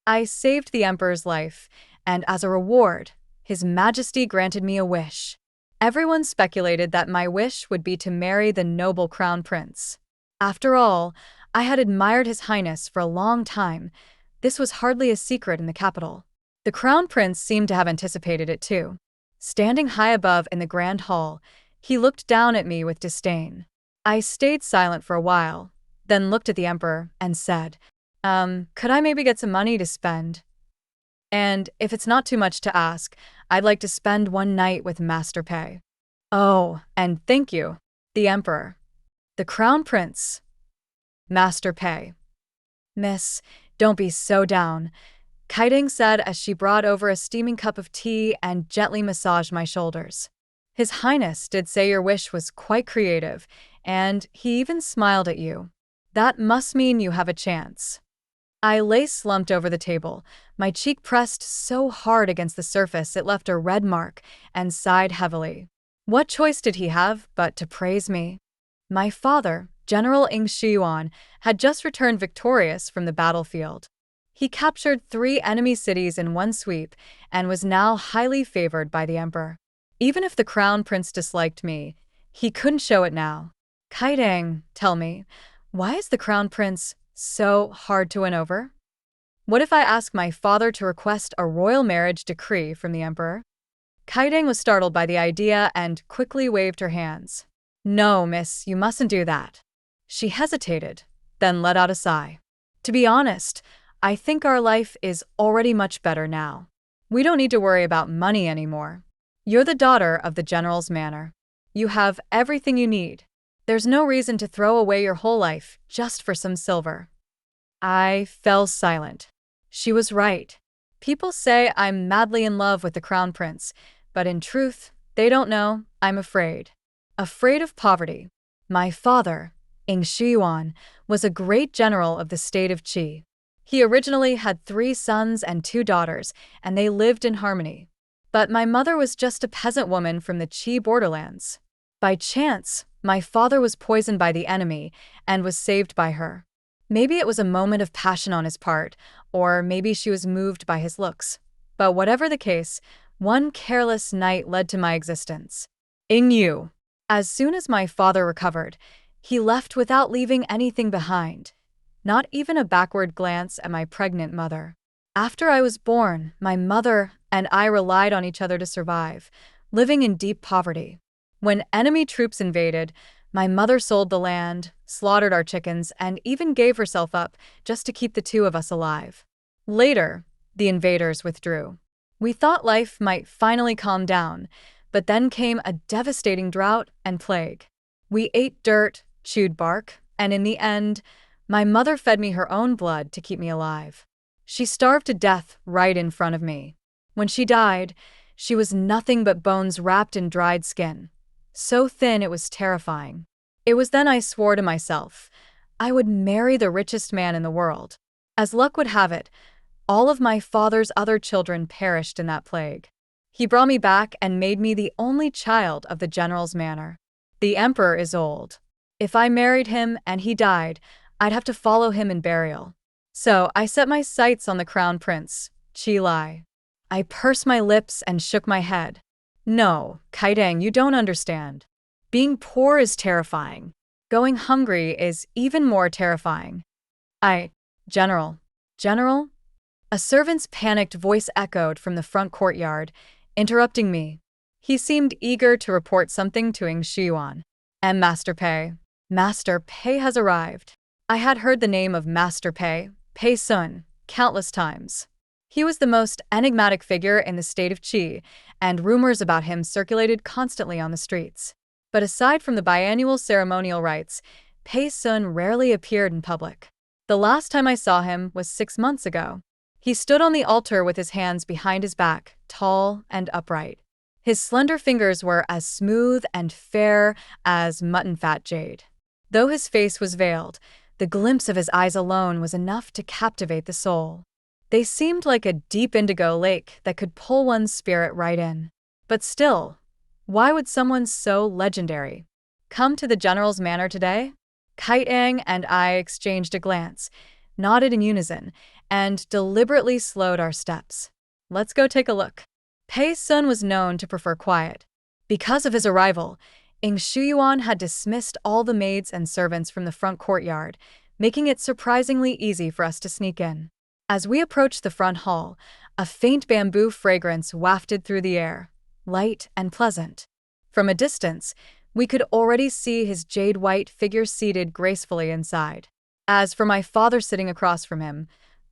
I saved the emperor's life, and as a reward, His Majesty granted me a wish. Everyone speculated that my wish would be to marry the noble crown prince. After all, I had admired His Highness for a long time. This was hardly a secret in the capital. The crown prince seemed to have anticipated it too. Standing high above in the grand hall, he looked down at me with disdain. I stayed silent for a while, then looked at the emperor and said, could I maybe get some money to spend? And if it's not too much to ask, I'd like to spend one night with Master Pei. Oh, and thank you. The emperor. The crown prince. Master Pei. Miss, don't be so down, Kaiding said as she brought over a steaming cup of tea and gently massaged my shoulders. His Highness did say your wish was quite creative, and he even smiled at you. That must mean you have a chance. I lay slumped over the table, my cheek pressed so hard against the surface it left a red mark, and sighed heavily. What choice did he have but to praise me? My father, General Ing Shiyuan, had just returned victorious from the battlefield. He captured 3 enemy cities in one sweep and was now highly favored by the emperor. Even if the crown prince disliked me, he couldn't show it now. Kaidang, tell me, why is the crown prince so hard to win over? What if I ask my father to request a royal marriage decree from the emperor? Kaidang was startled by the idea and quickly waved her hands. No, miss, you mustn't do that. She hesitated, then let out a sigh. To be honest, I think our life is already much better now. We don't need to worry about money anymore. You're the daughter of the general's manor. You have everything you need. There's no reason to throw away your whole life just for some silver. I fell silent. She was right. People say I'm madly in love with the crown prince, but in truth, they don't know I'm afraid. Afraid of poverty. My father, Ing Shiyuan, was a great general of the state of Qi. He originally had 3 sons and 2 daughters, and they lived in harmony. But my mother was just a peasant woman from the Qi borderlands. By chance, my father was poisoned by the enemy and was saved by her. Maybe it was a moment of passion on his part, or maybe she was moved by his looks. But whatever the case, one careless night led to my existence. Ing Yu. As soon as my father recovered, he left without leaving anything behind. Not even a backward glance at my pregnant mother. After I was born, my mother and I relied on each other to survive, living in deep poverty. When enemy troops invaded, my mother sold the land, slaughtered our chickens, and even gave herself up just to keep the 2 of us alive. Later, the invaders withdrew. We thought life might finally calm down, but then came a devastating drought and plague. We ate dirt, chewed bark, and in the end, my mother fed me her own blood to keep me alive. She starved to death right in front of me. When she died, she was nothing but bones wrapped in dried skin. So thin it was terrifying. It was then I swore to myself, I would marry the richest man in the world. As luck would have it, all of my father's other children perished in that plague. He brought me back and made me the only child of the general's manor. The emperor is old. If I married him and he died, I'd have to follow him in burial. So I set my sights on the crown prince, Qi Lai. I pursed my lips and shook my head. No, Kaidang, you don't understand. Being poor is terrifying. Going hungry is even more terrifying. General. A servant's panicked voice echoed from the front courtyard, interrupting me. He seemed eager to report something to Ing Shiyuan. And Master Pei. Master Pei has arrived. I had heard the name of Master Pei, Pei Sun, countless times. He was the most enigmatic figure in the state of Qi, and rumors about him circulated constantly on the streets. But aside from the biannual ceremonial rites, Pei Sun rarely appeared in public. The last time I saw him was 6 months ago. He stood on the altar with his hands behind his back, tall and upright. His slender fingers were as smooth and fair as mutton-fat jade. Though his face was veiled, the glimpse of his eyes alone was enough to captivate the soul. They seemed like a deep indigo lake that could pull one's spirit right in. But still, why would someone so legendary come to the general's manor today? Kaidang and I exchanged a glance, nodded in unison, and deliberately slowed our steps. Let's go take a look. Pei Sun was known to prefer quiet. Because of his arrival, Ing Shuyuan had dismissed all the maids and servants from the front courtyard, making it surprisingly easy for us to sneak in. As we approached the front hall, a faint bamboo fragrance wafted through the air, light and pleasant. From a distance, we could already see his jade-white figure seated gracefully inside. As for my father sitting across from him,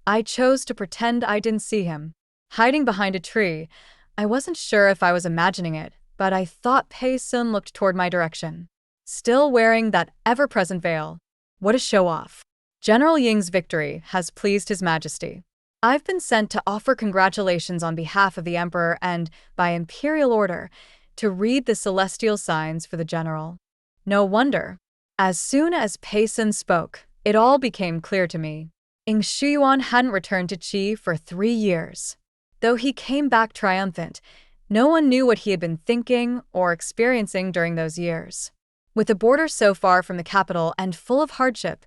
I chose to pretend I didn't see him. Hiding behind a tree, I wasn't sure if I was imagining it, but I thought Pei Sun looked toward my direction, still wearing that ever-present veil. What a show-off. General Ying's victory has pleased His Majesty. I've been sent to offer congratulations on behalf of the Emperor and, by imperial order, to read the celestial signs for the general. No wonder. As soon as Pei Sun spoke, it all became clear to me. Ing Shuyuan hadn't returned to Qi for 3 years. Though he came back triumphant, no one knew what he had been thinking or experiencing during those years. With the border so far from the capital and full of hardship,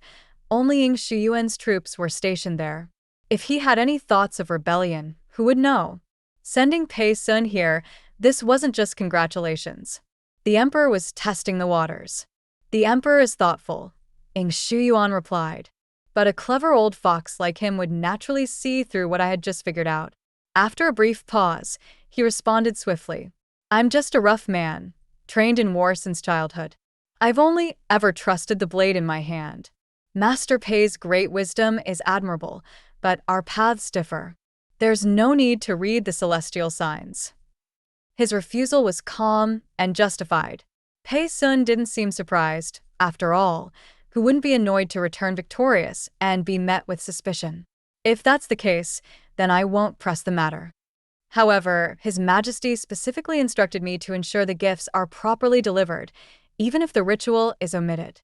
only Ing Shuyuan's troops were stationed there. If he had any thoughts of rebellion, who would know? Sending Pei Sun here, this wasn't just congratulations. The emperor was testing the waters. The emperor is thoughtful, Ing Shuyuan replied. But a clever old fox like him would naturally see through what I had just figured out. After a brief pause, he responded swiftly. I'm just a rough man, trained in war since childhood. I've only ever trusted the blade in my hand. Master Pei's great wisdom is admirable, but our paths differ. There's no need to read the celestial signs. His refusal was calm and justified. Pei Sun didn't seem surprised. After all, who wouldn't be annoyed to return victorious and be met with suspicion? If that's the case, then I won't press the matter. However, His Majesty specifically instructed me to ensure the gifts are properly delivered, even if the ritual is omitted.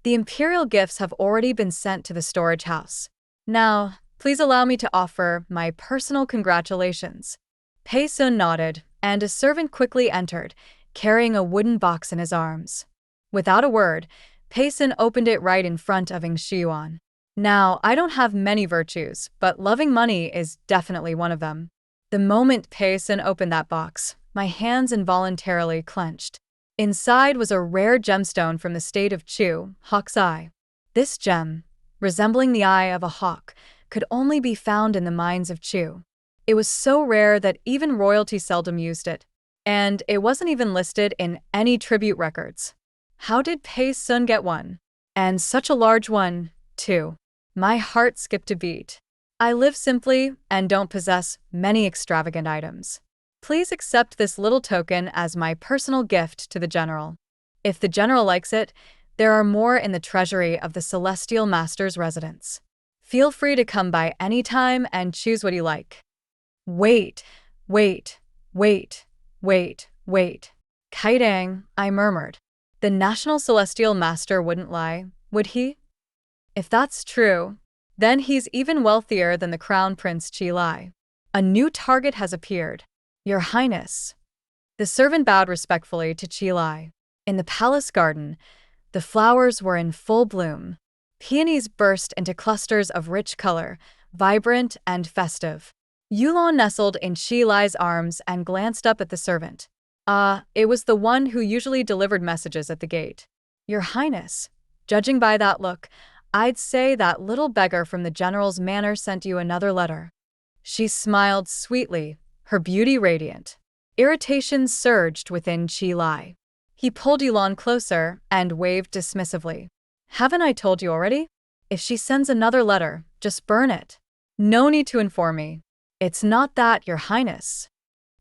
The imperial gifts have already been sent to the storage house. Now, please allow me to offer my personal congratulations. Pei Sun nodded, and a servant quickly entered, carrying a wooden box in his arms. Without a word, Pei Sun opened it right in front of Ing Shuyuan. Now, I don't have many virtues, but loving money is definitely one of them. The moment Pei Sun opened that box, my hands involuntarily clenched. Inside was a rare gemstone from the state of Chu, Hawk's Eye. This gem, resembling the eye of a hawk, could only be found in the mines of Chu. It was so rare that even royalty seldom used it, and it wasn't even listed in any tribute records. How did Pei Sun get one? And such a large one, too. My heart skipped a beat. I live simply and don't possess many extravagant items. Please accept this little token as my personal gift to the general. If the general likes it, there are more in the treasury of the Celestial Master's residence. Feel free to come by any time and choose what you like. Wait. Kaidang, I murmured. The National Celestial Master wouldn't lie, would he? If that's true, then he's even wealthier than the Crown Prince Qi Lai. A new target has appeared. Your Highness. The servant bowed respectfully to Qi Lai. In the palace garden, the flowers were in full bloom. Peonies burst into clusters of rich color, vibrant and festive. Yulon nestled in Qi Lai's arms and glanced up at the servant. It was the one who usually delivered messages at the gate. Your Highness, judging by that look, I'd say that little beggar from the general's manor sent you another letter. She smiled sweetly, her beauty radiant. Irritation surged within Qi Lai. He pulled Yulon closer and waved dismissively. Haven't I told you already? If she sends another letter, just burn it. No need to inform me. It's not that, Your Highness.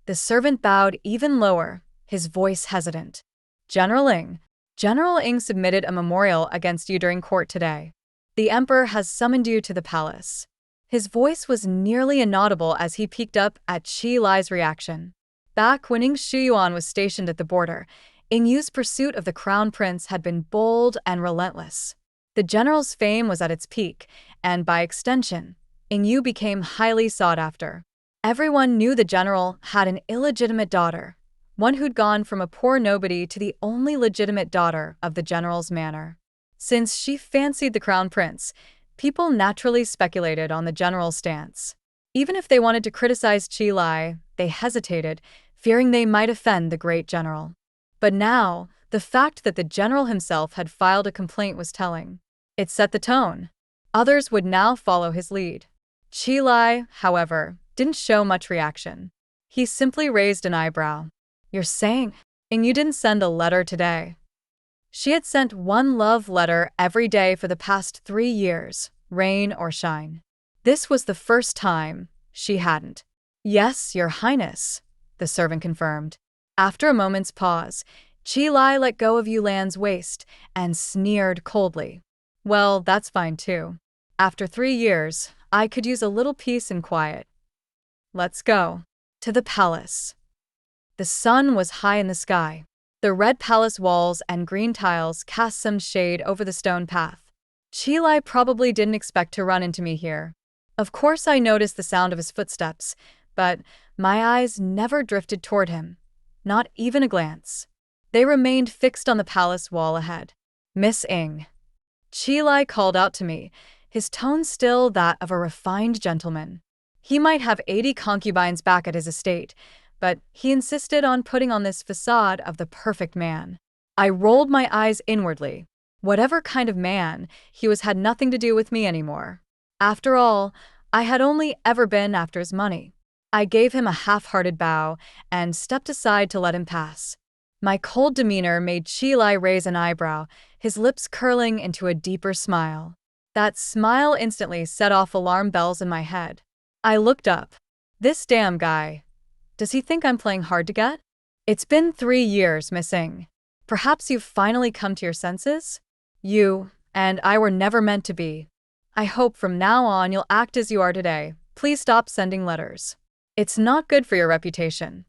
The servant bowed even lower, his voice hesitant. General Ing submitted a memorial against you during court today. The Emperor has summoned you to the palace. His voice was nearly inaudible as he peeked up at Qi Lai's reaction. Back when Ing Shuyuan was stationed at the border, Ing Yu's pursuit of the Crown Prince had been bold and relentless. The general's fame was at its peak, and by extension, Ing Yu became highly sought after. Everyone knew the general had an illegitimate daughter, one who'd gone from a poor nobody to the only legitimate daughter of the general's manor. Since she fancied the Crown Prince, People naturally speculated on the general's stance. Even if they wanted to criticize Chi Lai, they hesitated, fearing they might offend the great general. But now, the fact that the general himself had filed a complaint was telling. It set the tone. Others would now follow his lead. Chi Lai, however, didn't show much reaction. He simply raised an eyebrow. "You're saying? And you didn't send a letter today?" She had sent one love letter every day for the past 3 years, rain or shine. This was the first time she hadn't. "Yes, Your Highness," the servant confirmed. After a moment's pause, Chi Lai let go of Yulan's waist and sneered coldly. "Well, that's fine too. After 3 years, I could use a little peace and quiet. Let's go." To the palace. The sun was high in the sky. The red palace walls and green tiles cast some shade over the stone path. Chi Lai probably didn't expect to run into me here. Of course I noticed the sound of his footsteps, but my eyes never drifted toward him. Not even a glance. They remained fixed on the palace wall ahead. "Miss Ing." Chi Lai called out to me, his tone still that of a refined gentleman. He might have 80 concubines back at his estate, but he insisted on putting on this facade of the perfect man. I rolled my eyes inwardly. Whatever kind of man he was had nothing to do with me anymore. After all, I had only ever been after his money. I gave him a half-hearted bow and stepped aside to let him pass. My cold demeanor made Chi Lai raise an eyebrow, his lips curling into a deeper smile. That smile instantly set off alarm bells in my head. I looked up. This damn guy. Does he think I'm playing hard to get? "It's been 3 years, Miss Ing. Perhaps you've finally come to your senses? You and I were never meant to be. I hope from now on you'll act as you are today. Please stop sending letters. It's not good for your reputation."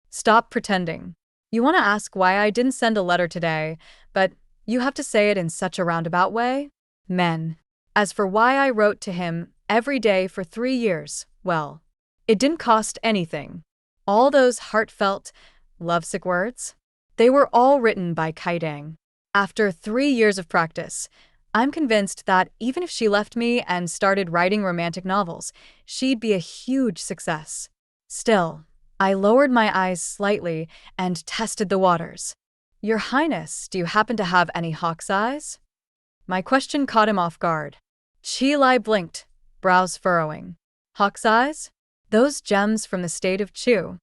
Stop pretending. You want to ask why I didn't send a letter today, but you have to say it in such a roundabout way? Men. As for why I wrote to him every day for 3 years, well, it didn't cost anything. All those heartfelt, lovesick words? They were all written by Kaidang. After 3 years of practice, I'm convinced that even if she left me and started writing romantic novels, she'd be a huge success. Still, I lowered my eyes slightly and tested the waters. "Your Highness, do you happen to have any hawk's eyes?" My question caught him off guard. Chi Lai blinked, brows furrowing. "Hawk's eyes? Those gems from the state of Chu.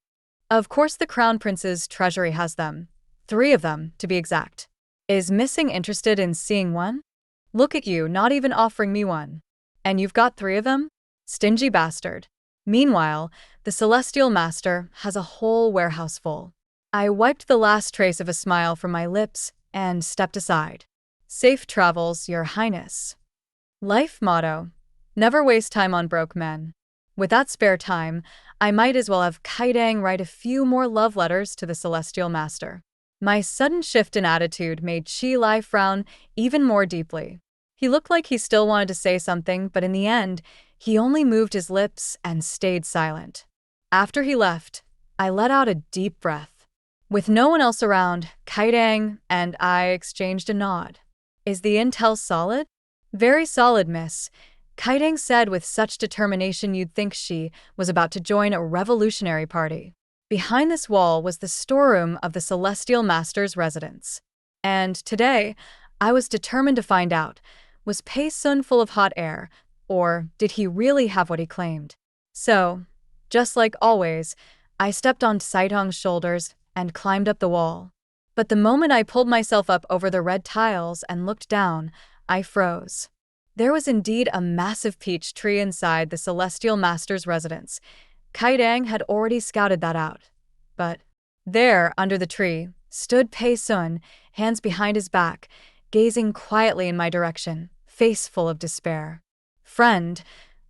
Of course the Crown Prince's treasury has them. 3 of them, to be exact. Is Missing interested in seeing one? Look at you, not even offering me one. And you've got 3 of them? Stingy bastard." Meanwhile, the Celestial Master has a whole warehouse full. I wiped the last trace of a smile from my lips and stepped aside. "Safe travels, Your Highness." Life motto: never waste time on broke men. With that spare time, I might as well have Kaidang write a few more love letters to the Celestial Master. My sudden shift in attitude made Chi Lai frown even more deeply. He looked like he still wanted to say something, but in the end, he only moved his lips and stayed silent. After he left, I let out a deep breath. With no one else around, Kaidang and I exchanged a nod. "Is the intel solid?" "Very solid, miss," Kaidang said with such determination you'd think she was about to join a revolutionary party. Behind this wall was the storeroom of the Celestial Master's residence. And today, I was determined to find out, was Pei Sun full of hot air, or did he really have what he claimed? So, just like always, I stepped on Saitong's shoulders and climbed up the wall. But the moment I pulled myself up over the red tiles and looked down, I froze. There was indeed a massive peach tree inside the Celestial Master's residence. Kaidang had already scouted that out. But there, under the tree, stood Pei Sun, hands behind his back, gazing quietly in my direction, face full of despair. "Friend,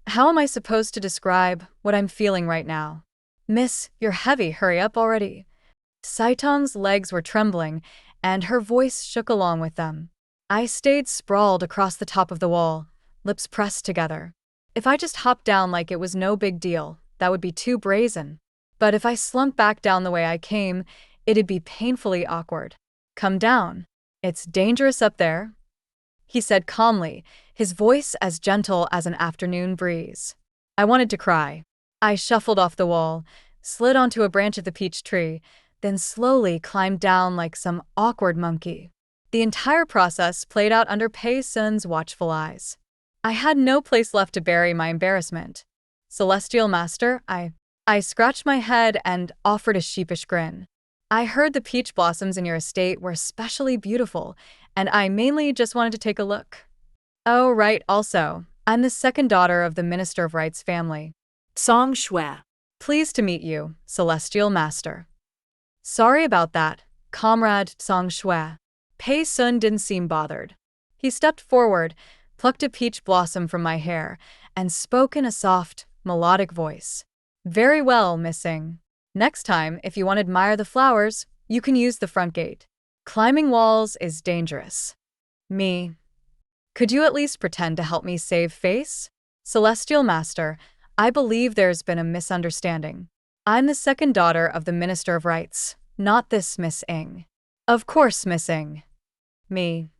how am I supposed to describe what I'm feeling right now?" "Miss, you're heavy, hurry up already." Saitong's legs were trembling, and her voice shook along with them. I stayed sprawled across the top of the wall, lips pressed together. If I just hopped down like it was no big deal, that would be too brazen. But if I slumped back down the way I came, it'd be painfully awkward. "Come down. It's dangerous up there." he said calmly, his voice as gentle as an afternoon breeze. I wanted to cry. I shuffled off the wall, slid onto a branch of the peach tree, then slowly climbed down like some awkward monkey. The entire process played out under Pei Sun's watchful eyes. I had no place left to bury my embarrassment. Celestial Master, I scratched my head and offered a sheepish grin. I heard the peach blossoms in your estate were especially beautiful, and I mainly just wanted to take a look. Oh, right, also, I'm the second daughter of the Minister of Rights family. Song Shui. Pleased to meet you, Celestial Master. Sorry about that, Comrade Song Shui. Pei Sun didn't seem bothered. He stepped forward, plucked a peach blossom from my hair, and spoke in a soft, melodic voice. Very well, missing. Next time, if you want to admire the flowers, you can use the front gate. Climbing walls is dangerous. Me. Could you at least pretend to help me save face? Celestial Master, I believe there's been a misunderstanding. I'm the second daughter of the Minister of Rights, not this Miss Ing. Of course, Miss Ing. Me.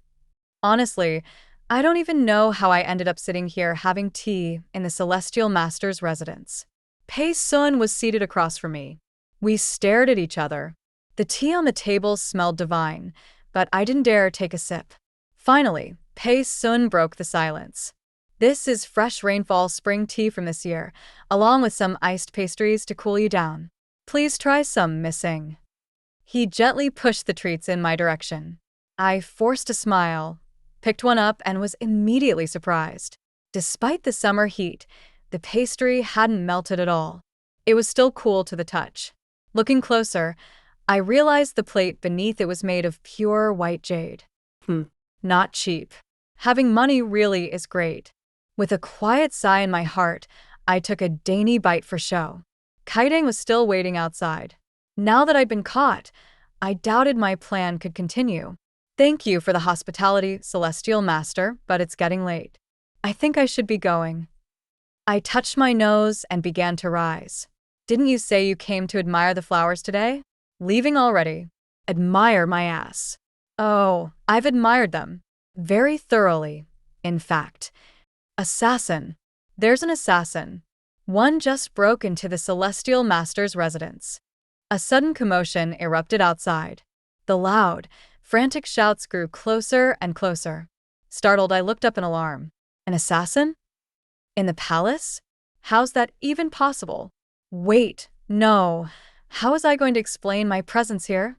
Honestly, I don't even know how I ended up sitting here having tea in the Celestial Master's residence. Pei Sun was seated across from me. We stared at each other. The tea on the table smelled divine, but I didn't dare take a sip. Finally, Pei Sun broke the silence. This is fresh rainfall spring tea from this year, along with some iced pastries to cool you down. Please try some, Miss Ing. He gently pushed the treats in my direction. I forced a smile, picked one up, and was immediately surprised. Despite the summer heat, the pastry hadn't melted at all. It was still cool to the touch. Looking closer, I realized the plate beneath it was made of pure white jade. Not cheap. Having money really is great. With a quiet sigh in my heart, I took a dainty bite for show. Kaidang was still waiting outside. Now that I'd been caught, I doubted my plan could continue. Thank you for the hospitality, Celestial Master, but it's getting late. I think I should be going. I touched my nose and began to rise. Didn't you say you came to admire the flowers today? Leaving already? Admire my ass. Oh, I've admired them. Very thoroughly, in fact. Assassin. There's an assassin. One just broke into the Celestial Master's residence. A sudden commotion erupted outside. The loud, frantic shouts grew closer and closer. Startled, I looked up in alarm. An assassin? In the palace? How's that even possible? Wait, no. How was I going to explain my presence here?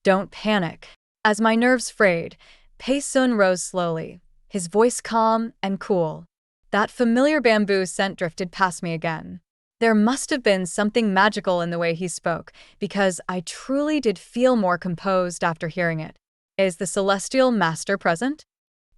Don't panic. As my nerves frayed, Pei Sun rose slowly, his voice calm and cool. That familiar bamboo scent drifted past me again. There must have been something magical in the way he spoke, because I truly did feel more composed after hearing it. Is the Celestial Master present?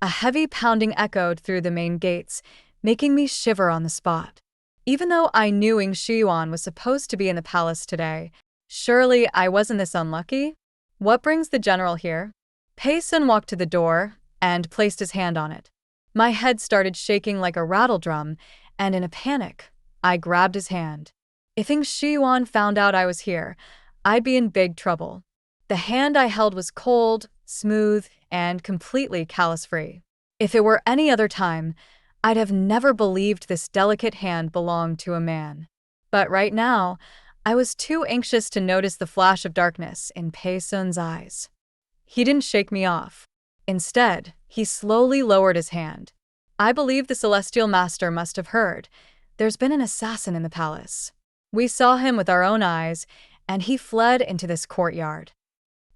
A heavy pounding echoed through the main gates, making me shiver on the spot. Even though I knew Ing Shiyuan was supposed to be in the palace today, surely I wasn't this unlucky? What brings the general here? Pei Sun walked to the door and placed his hand on it. My head started shaking like a rattle drum, and in a panic, I grabbed his hand. If Ing Shiyuan found out I was here, I'd be in big trouble. The hand I held was cold, smooth, and completely callus-free. If it were any other time, I'd have never believed this delicate hand belonged to a man. But right now, I was too anxious to notice the flash of darkness in Pei Sun's eyes. He didn't shake me off. Instead, he slowly lowered his hand. I believe the Celestial Master must have heard. There's been an assassin in the palace. We saw him with our own eyes, and he fled into this courtyard.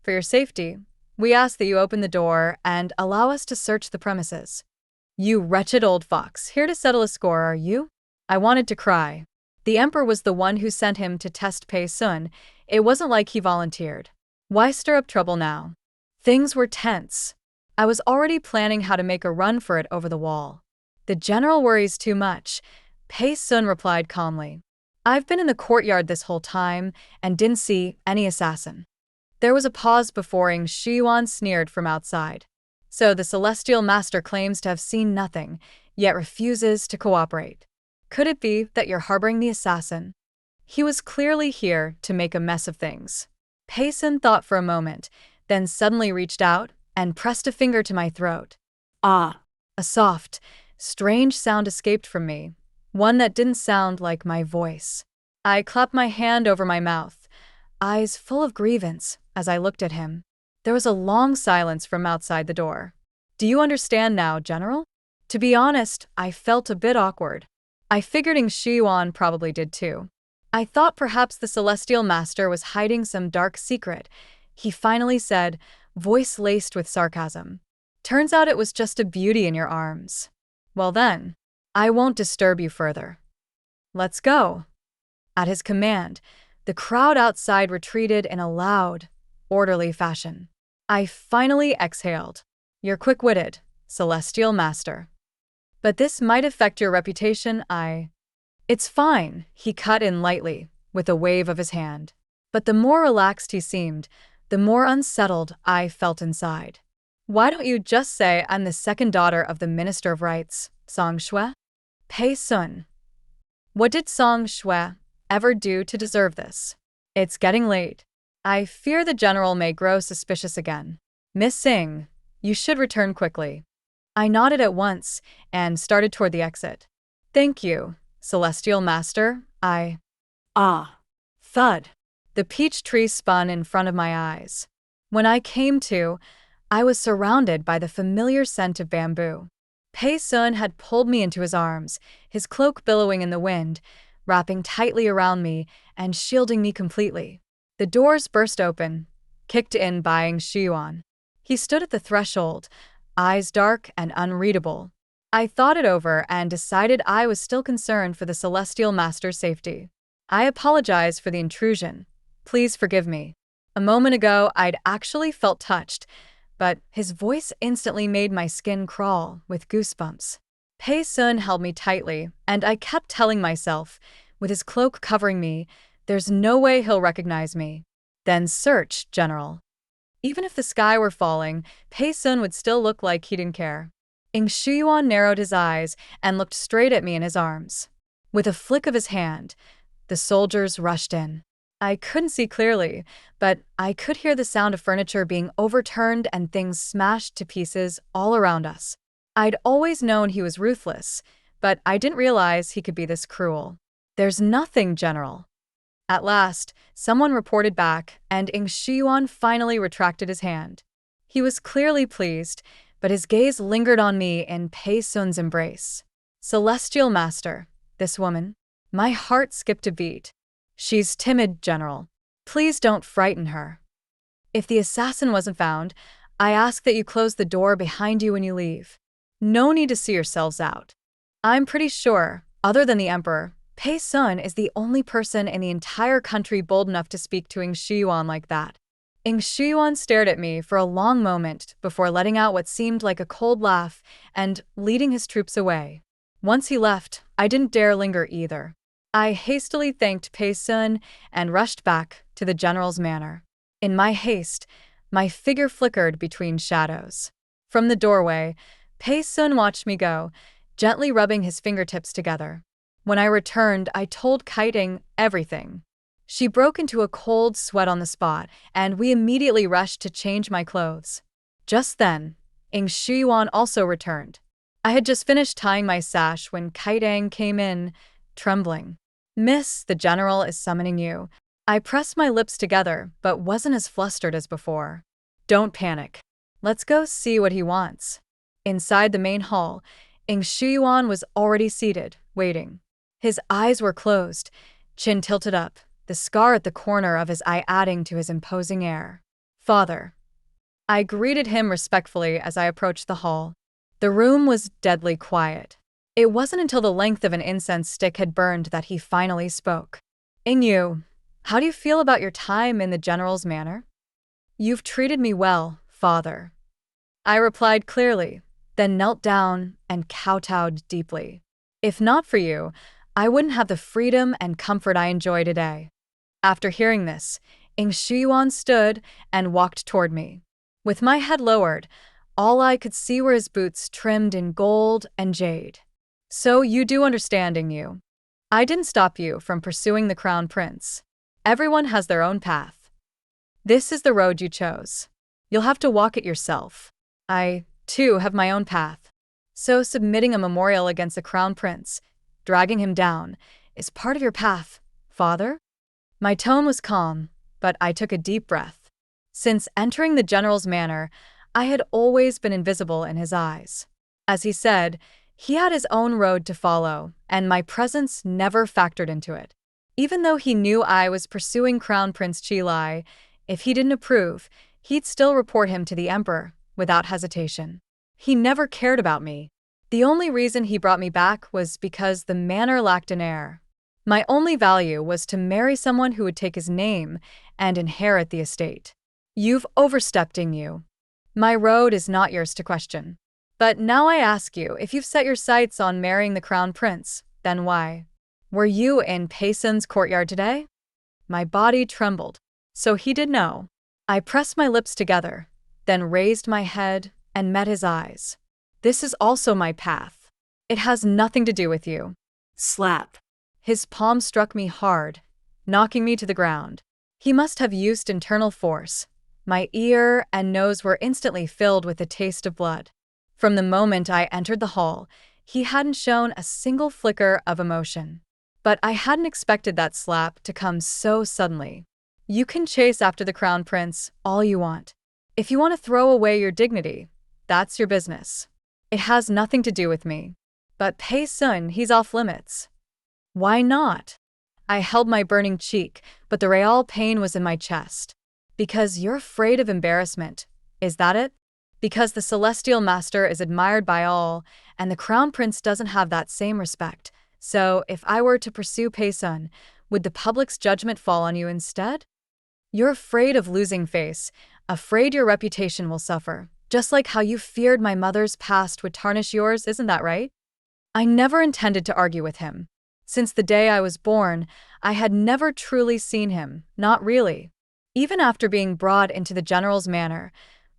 For your safety, we ask that you open the door and allow us to search the premises. You wretched old fox, here to settle a score, are you? I wanted to cry. The Emperor was the one who sent him to test Pei Sun. It wasn't like he volunteered. Why stir up trouble now? Things were tense. I was already planning how to make a run for it over the wall. The general worries too much, Pei Sun replied calmly. I've been in the courtyard this whole time and didn't see any assassin. There was a pause before Ing Shiyuan sneered from outside. So the Celestial Master claims to have seen nothing, yet refuses to cooperate. Could it be that you're harboring the assassin? He was clearly here to make a mess of things. Pei Sun thought for a moment, then suddenly reached out and pressed a finger to my throat. Ah, A soft, strange sound escaped from me, one that didn't sound like my voice. I clapped my hand over my mouth, eyes full of grievance, as I looked at him. There was a long silence from outside the door. Do you understand now, General? To be honest, I felt a bit awkward. I figured Ing Shiyuan probably did too. I thought perhaps the Celestial Master was hiding some dark secret. He finally said, voice laced with sarcasm. Turns out it was just a beauty in your arms. Well then, I won't disturb you further. Let's go. At his command, the crowd outside retreated in a loud, orderly fashion. I finally exhaled. You're quick-witted, Celestial Master. But this might affect your reputation, It's fine, he cut in lightly, with a wave of his hand. But the more relaxed he seemed, the more unsettled I felt inside. Why don't you just say I'm the second daughter of the Minister of Rights, Song Shui? Pei Sun. What did Song Shui ever do to deserve this? It's getting late. I fear the general may grow suspicious again. Miss Singh, you should return quickly. I nodded at once and started toward the exit. Thank you, Celestial Master, ah. Thud. The peach tree spun in front of my eyes. When I came to, I was surrounded by the familiar scent of bamboo. Pei Sun had pulled me into his arms, his cloak billowing in the wind, wrapping tightly around me and shielding me completely. The doors burst open, kicked in by Ing Shiyuan. He stood at the threshold, eyes dark and unreadable. I thought it over and decided I was still concerned for the Celestial Master's safety. I apologize for the intrusion. Please forgive me. A moment ago, I'd actually felt touched, but his voice instantly made my skin crawl with goosebumps. Pei Sun held me tightly, and I kept telling myself, with his cloak covering me, there's no way he'll recognize me. Then search, General. Even if the sky were falling, Pei Sun would still look like he didn't care. Ing Shiyuan narrowed his eyes and looked straight at me in his arms. With a flick of his hand, the soldiers rushed in. I couldn't see clearly, but I could hear the sound of furniture being overturned and things smashed to pieces all around us. I'd always known he was ruthless, but I didn't realize he could be this cruel. There's nothing, General. At last, someone reported back, and Ing Shiyuan finally retracted his hand. He was clearly pleased, but his gaze lingered on me in Pei Sun's embrace. Celestial Master, this woman. My heart skipped a beat. She's timid, General. Please don't frighten her. If the assassin wasn't found, I ask that you close the door behind you when you leave. No need to see yourselves out. I'm pretty sure, other than the Emperor, Pei Sun is the only person in the entire country bold enough to speak to Ing Shiyuan like that. Ing Shiyuan stared at me for a long moment before letting out what seemed like a cold laugh and leading his troops away. Once he left, I didn't dare linger either. I hastily thanked Pei Sun and rushed back to the general's manor. In my haste, my figure flickered between shadows. From the doorway, Pei Sun watched me go, gently rubbing his fingertips together. When I returned, I told Kiting everything. She broke into a cold sweat on the spot, and we immediately rushed to change my clothes. Just then, Ing Shiyuan also returned. I had just finished tying my sash when Kiting came in, trembling. Miss, the general is summoning you. I pressed my lips together, but wasn't as flustered as before. Don't panic. Let's go see what he wants. Inside the main hall, Ing Shiyuan was already seated, waiting. His eyes were closed, chin tilted up, the scar at the corner of his eye adding to his imposing air. Father. I greeted him respectfully as I approached the hall. The room was deadly quiet. It wasn't until the length of an incense stick had burned that he finally spoke. Ingyu, how do you feel about your time in the general's manor? You've treated me well, father. I replied clearly, then knelt down and kowtowed deeply. If not for you, I wouldn't have the freedom and comfort I enjoy today. After hearing this, Ing Shiyuan stood and walked toward me. With my head lowered, all I could see were his boots trimmed in gold and jade. So you do understand, Ingyu. I didn't stop you from pursuing the crown prince. Everyone has their own path. This is the road you chose. You'll have to walk it yourself. too, have my own path. So submitting a memorial against the crown prince, dragging him down, is part of your path, father? My tone was calm, but I took a deep breath. Since entering the general's manor, I had always been invisible in his eyes. As he said, he had his own road to follow, and my presence never factored into it. Even though he knew I was pursuing Crown Prince Chilai, if he didn't approve, he'd still report him to the emperor, without hesitation. He never cared about me. The only reason he brought me back was because the manor lacked an heir. My only value was to marry someone who would take his name and inherit the estate. You've overstepped, you. My road is not yours to question. But now I ask you, if you've set your sights on marrying the crown prince, then why? Were you in Paysun's courtyard today? My body trembled. So he did know. I pressed my lips together, then raised my head and met his eyes. This is also my path. It has nothing to do with you. Slap. His palm struck me hard, knocking me to the ground. He must have used internal force. My ear and nose were instantly filled with the taste of blood. From the moment I entered the hall, he hadn't shown a single flicker of emotion. But I hadn't expected that slap to come so suddenly. You can chase after the crown prince all you want. If you want to throw away your dignity, that's your business. It has nothing to do with me. But Paysun, he's off limits. Why not? I held my burning cheek, but the real pain was in my chest. Because you're afraid of embarrassment. Is that it? Because the celestial master is admired by all, and the crown prince doesn't have that same respect. So, if I were to pursue Paysun, would the public's judgment fall on you instead? You're afraid of losing face, afraid your reputation will suffer, just like how you feared my mother's past would tarnish yours, isn't that right? I never intended to argue with him. Since the day I was born, I had never truly seen him, not really. Even after being brought into the general's manor,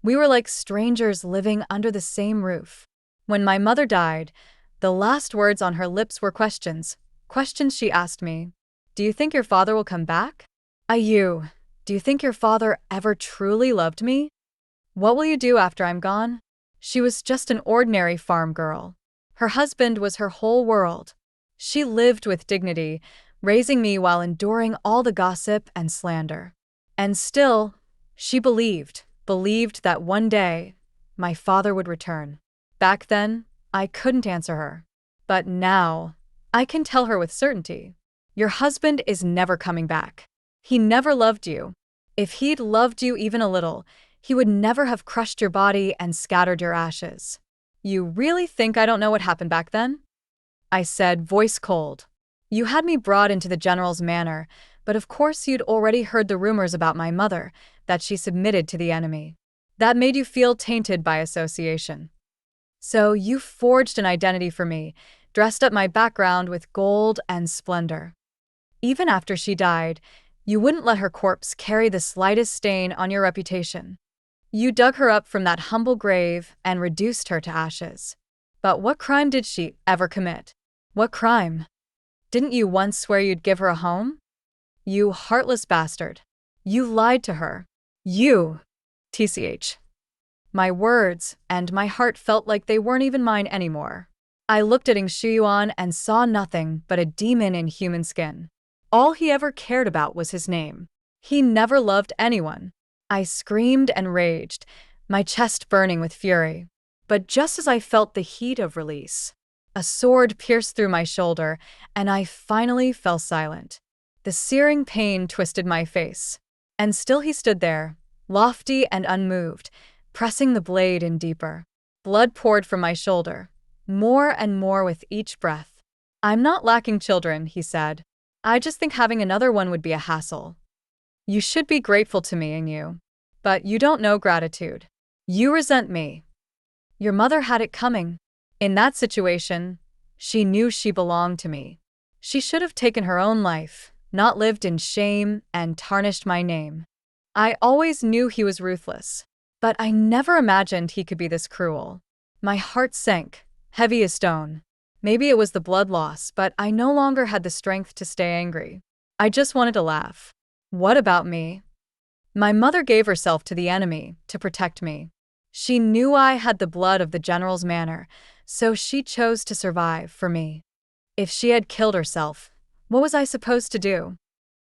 we were like strangers living under the same roof. When my mother died, the last words on her lips were questions. Questions she asked me. Do you think your father will come back? Ayu, do you think your father ever truly loved me? What will you do after I'm gone? She was just an ordinary farm girl. Her husband was her whole world. She lived with dignity, raising me while enduring all the gossip and slander. And still, she believed that one day, my father would return. Back then, I couldn't answer her. But now, I can tell her with certainty. Your husband is never coming back. He never loved you. If he'd loved you even a little, he would never have crushed your body and scattered your ashes. You really think I don't know what happened back then? I said, voice cold. You had me brought into the general's manor, but of course you'd already heard the rumors about my mother, that she submitted to the enemy. That made you feel tainted by association. So you forged an identity for me, dressed up my background with gold and splendor. Even after she died, you wouldn't let her corpse carry the slightest stain on your reputation. You dug her up from that humble grave and reduced her to ashes. But what crime did she ever commit? What crime? Didn't you once swear you'd give her a home? You heartless bastard. You lied to her. You. TCH. My words and my heart felt like they weren't even mine anymore. I looked at Ing Shuyuan and saw nothing but a demon in human skin. All he ever cared about was his name. He never loved anyone. I screamed and raged, my chest burning with fury. But just as I felt the heat of release, a sword pierced through my shoulder, and I finally fell silent. The searing pain twisted my face. And still he stood there, lofty and unmoved, pressing the blade in deeper. Blood poured from my shoulder, more and more with each breath. I'm not lacking children, he said. I just think having another one would be a hassle. You should be grateful to me, you. But you don't know gratitude. You resent me. Your mother had it coming. In that situation, she knew she belonged to me. She should have taken her own life, not lived in shame and tarnished my name. I always knew he was ruthless, but I never imagined he could be this cruel. My heart sank, heavy as stone. Maybe it was the blood loss, but I no longer had the strength to stay angry. I just wanted to laugh. What about me? My mother gave herself to the enemy to protect me. She knew I had the blood of the general's manor, so she chose to survive for me. If she had killed herself, what was I supposed to do?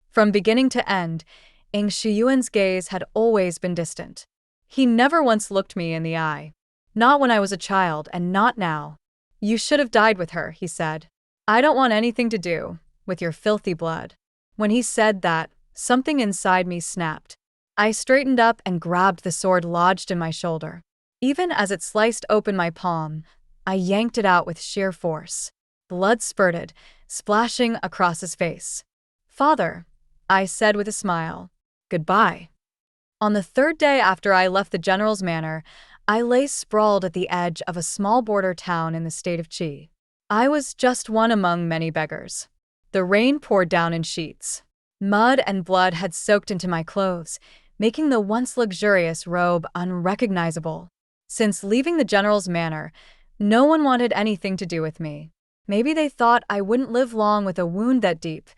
From beginning to end, Ing Shiyuan's gaze had always been distant. He never once looked me in the eye. Not when I was a child, and not now. You should have died with her, he said. I don't want anything to do with your filthy blood. When he said that, something inside me snapped. I straightened up and grabbed the sword lodged in my shoulder. Even as it sliced open my palm, I yanked it out with sheer force. Blood spurted, splashing across his face. Father, I said with a smile. Goodbye. On the third day after I left the general's manor, I lay sprawled at the edge of a small border town in the state of Qi. I was just one among many beggars. The rain poured down in sheets. Mud and blood had soaked into my clothes, making the once luxurious robe unrecognizable. Since leaving the general's manor, no one wanted anything to do with me. Maybe they thought I wouldn't live long with a wound that deep.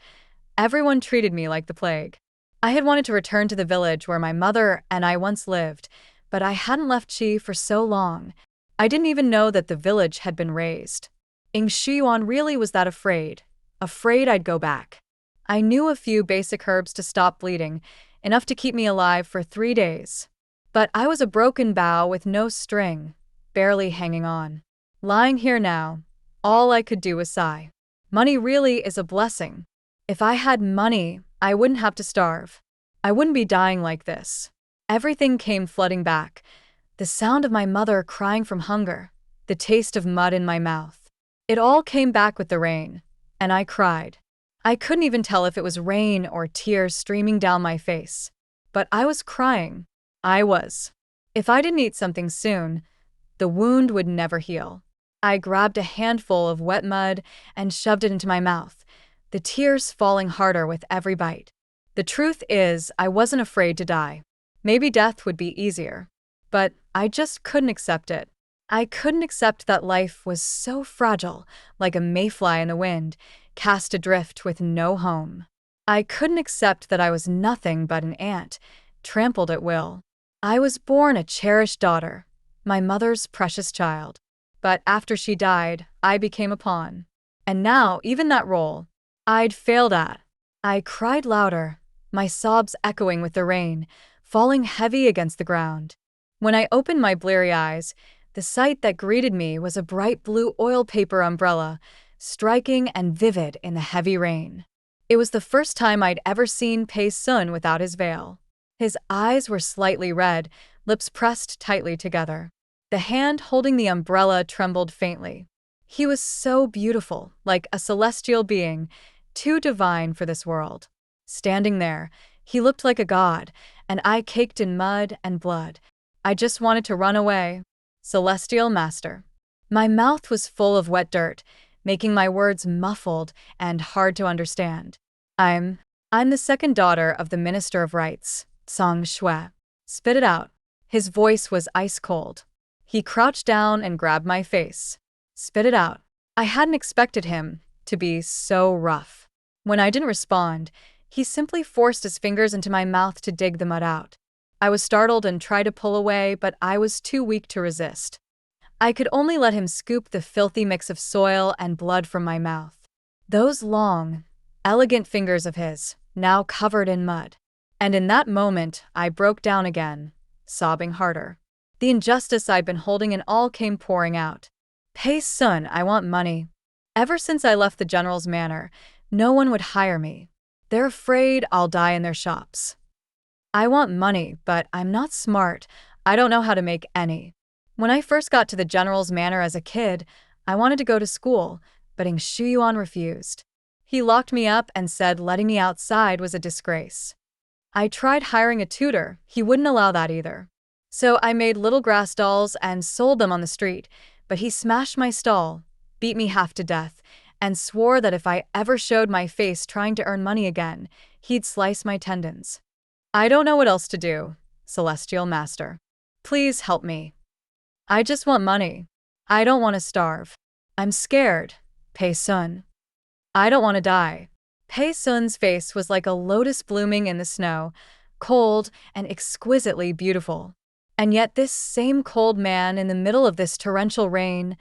Everyone treated me like the plague. I had wanted to return to the village where my mother and I once lived, but I hadn't left Qi for so long. I didn't even know that the village had been razed. Ing Shiyuan really was that afraid I'd go back. I knew a few basic herbs to stop bleeding, enough to keep me alive for 3 days. But I was a broken bough with no string, barely hanging on. Lying here now, all I could do was sigh. Money really is a blessing. If I had money, I wouldn't have to starve. I wouldn't be dying like this. Everything came flooding back. The sound of my mother crying from hunger, the taste of mud in my mouth. It all came back with the rain, and I cried. I couldn't even tell if it was rain or tears streaming down my face. But I was crying. I was. If I didn't eat something soon, the wound would never heal. I grabbed a handful of wet mud and shoved it into my mouth, the tears falling harder with every bite. The truth is, I wasn't afraid to die. Maybe death would be easier. But I just couldn't accept it. I couldn't accept that life was so fragile, like a mayfly in the wind, cast adrift with no home. I couldn't accept that I was nothing but an ant, trampled at will. I was born a cherished daughter, my mother's precious child. But after she died, I became a pawn. And now, even that role, I'd failed at. I cried louder, my sobs echoing with the rain, falling heavy against the ground. When I opened my bleary eyes, the sight that greeted me was a bright blue oil paper umbrella, striking and vivid in the heavy rain. It was the first time I'd ever seen Pei Sun without his veil. His eyes were slightly red, lips pressed tightly together. The hand holding the umbrella trembled faintly. He was so beautiful, like a celestial being, too divine for this world. Standing there, he looked like a god, and I caked in mud and blood. I just wanted to run away. Celestial Master. My mouth was full of wet dirt, making my words muffled and hard to understand. I'm the second daughter of the Minister of Rights, Song Shui. Spit it out. His voice was ice cold. He crouched down and grabbed my face. Spit it out. I hadn't expected him to be so rough. When I didn't respond, he simply forced his fingers into my mouth to dig the mud out. I was startled and tried to pull away, but I was too weak to resist. I could only let him scoop the filthy mix of soil and blood from my mouth. Those long, elegant fingers of his, now covered in mud. And in that moment, I broke down again, sobbing harder. The injustice I'd been holding in all came pouring out. Pei Sun, I want money. Ever since I left the general's manor, no one would hire me. They're afraid I'll die in their shops. I want money, but I'm not smart. I don't know how to make any. When I first got to the general's manor as a kid, I wanted to go to school, but Ing Shiyuan refused. He locked me up and said letting me outside was a disgrace. I tried hiring a tutor. He wouldn't allow that either. So I made little grass dolls and sold them on the street, but he smashed my stall, beat me half to death, and swore that if I ever showed my face trying to earn money again, he'd slice my tendons. I don't know what else to do, Celestial Master. Please help me. I just want money. I don't want to starve. I'm scared, Pei Sun. I don't want to die. Pei Sun's face was like a lotus blooming in the snow, cold and exquisitely beautiful. And yet this same cold man in the middle of this torrential rain,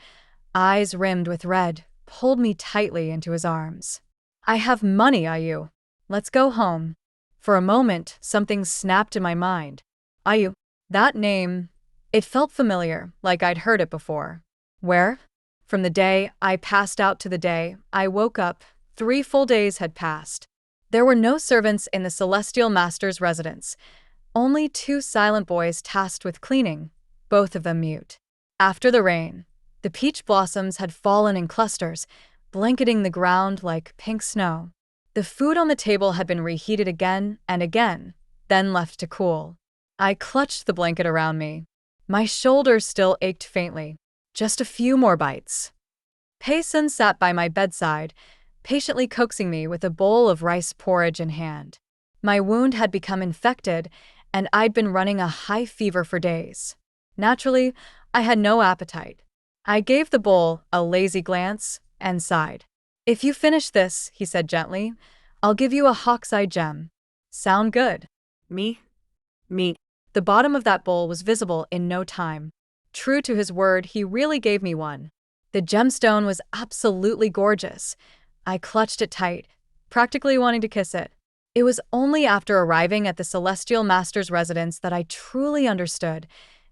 eyes rimmed with red, pulled me tightly into his arms. "I have money, Ayu. Let's go home." For a moment, something snapped in my mind. Ayu. That name, it felt familiar, like I'd heard it before. Where? From the day I passed out to the day I woke up, 3 full days had passed. There were no servants in the Celestial Master's residence, only 2 silent boys tasked with cleaning, both of them mute. After the rain, the peach blossoms had fallen in clusters, blanketing the ground like pink snow. The food on the table had been reheated again and again, then left to cool. I clutched the blanket around me. My shoulders still ached faintly. Just a few more bites. Pei-sun sat by my bedside, patiently coaxing me with a bowl of rice porridge in hand. My wound had become infected, and I'd been running a high fever for days. Naturally, I had no appetite. I gave the bowl a lazy glance and sighed. "If you finish this," he said gently, "I'll give you a hawk's eye gem. Sound good?" Me? Me. The bottom of that bowl was visible in no time. True to his word, he really gave me one. The gemstone was absolutely gorgeous. I clutched it tight, practically wanting to kiss it. It was only after arriving at the Celestial Master's residence that I truly understood.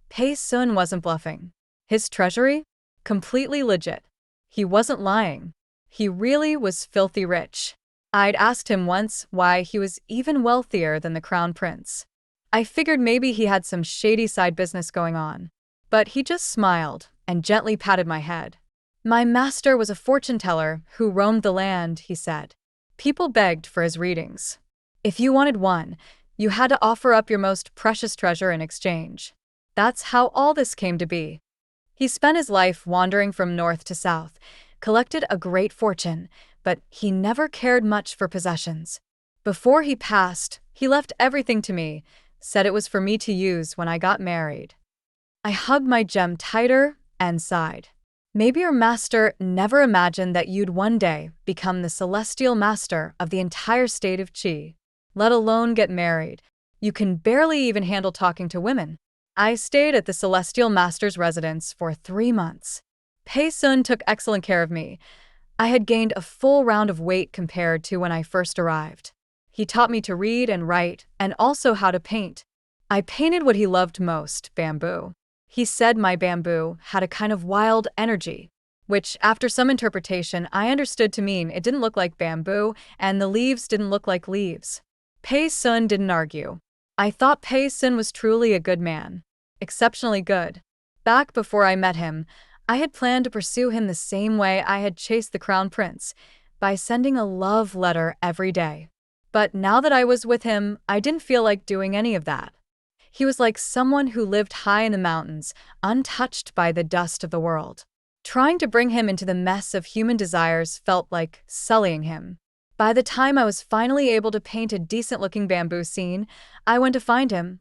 Pei-sun wasn't bluffing. His treasury? Completely legit. He wasn't lying. He really was filthy rich. I'd asked him once why he was even wealthier than the crown prince. I figured maybe he had some shady side business going on. But he just smiled and gently patted my head. "My master was a fortune teller who roamed the land," he said. "People begged for his readings. If you wanted one, you had to offer up your most precious treasure in exchange. That's how all this came to be." He spent his life wandering from north to south, collected a great fortune, but he never cared much for possessions. Before he passed, he left everything to me, said it was for me to use when I got married. I hugged my gem tighter and sighed. "Maybe your master never imagined that you'd one day become the celestial master of the entire state of Qi, let alone get married. You can barely even handle talking to women." I stayed at the Celestial Master's residence for 3 months. Pei-sun took excellent care of me. I had gained a full round of weight compared to when I first arrived. He taught me to read and write, and also how to paint. I painted what he loved most, bamboo. He said my bamboo had a kind of wild energy, which, after some interpretation, I understood to mean it didn't look like bamboo, and the leaves didn't look like leaves. Pei-sun didn't argue. I thought Pei-sun was truly a good man. Exceptionally good. Back before I met him, I had planned to pursue him the same way I had chased the crown prince, by sending a love letter every day. But now that I was with him, I didn't feel like doing any of that. He was like someone who lived high in the mountains, untouched by the dust of the world. Trying to bring him into the mess of human desires felt like sullying him. By the time I was finally able to paint a decent-looking bamboo scene, I went to find him,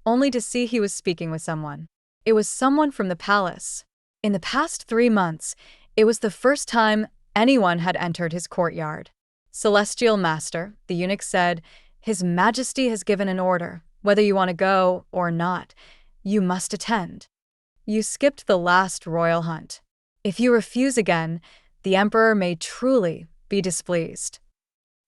only to see he was speaking with someone. It was someone from the palace. In the past 3 months, it was the first time anyone had entered his courtyard. "Celestial Master," the eunuch said, "His Majesty has given an order. Whether you want to go or not, you must attend. You skipped the last royal hunt. If you refuse again, the Emperor may truly be displeased."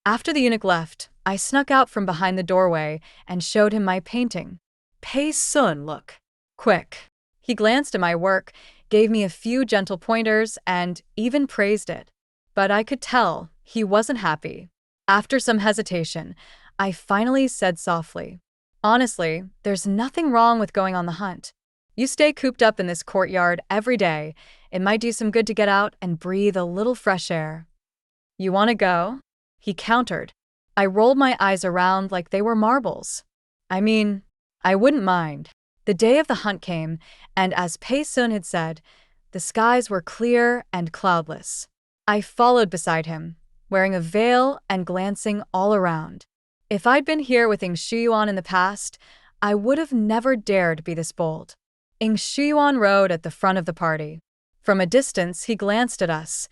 After the eunuch left, I snuck out from behind the doorway and showed him my painting. "Pei-sun, look. Quick." He glanced at my work, gave me a few gentle pointers, and even praised it. But I could tell he wasn't happy. After some hesitation, I finally said softly, "Honestly, there's nothing wrong with going on the hunt. You stay cooped up in this courtyard every day. It might do some good to get out and breathe a little fresh air." "You want to go?" he countered. I rolled my eyes around like they were marbles. "I mean, I wouldn't mind." The day of the hunt came, and as Pei-sun had said, the skies were clear and cloudless. I followed beside him, wearing a veil and glancing all around. If I'd been here with Ing Shiyuan in the past, I would have never dared be this bold. Ing Shiyuan rode at the front of the party. From a distance, he glanced at us.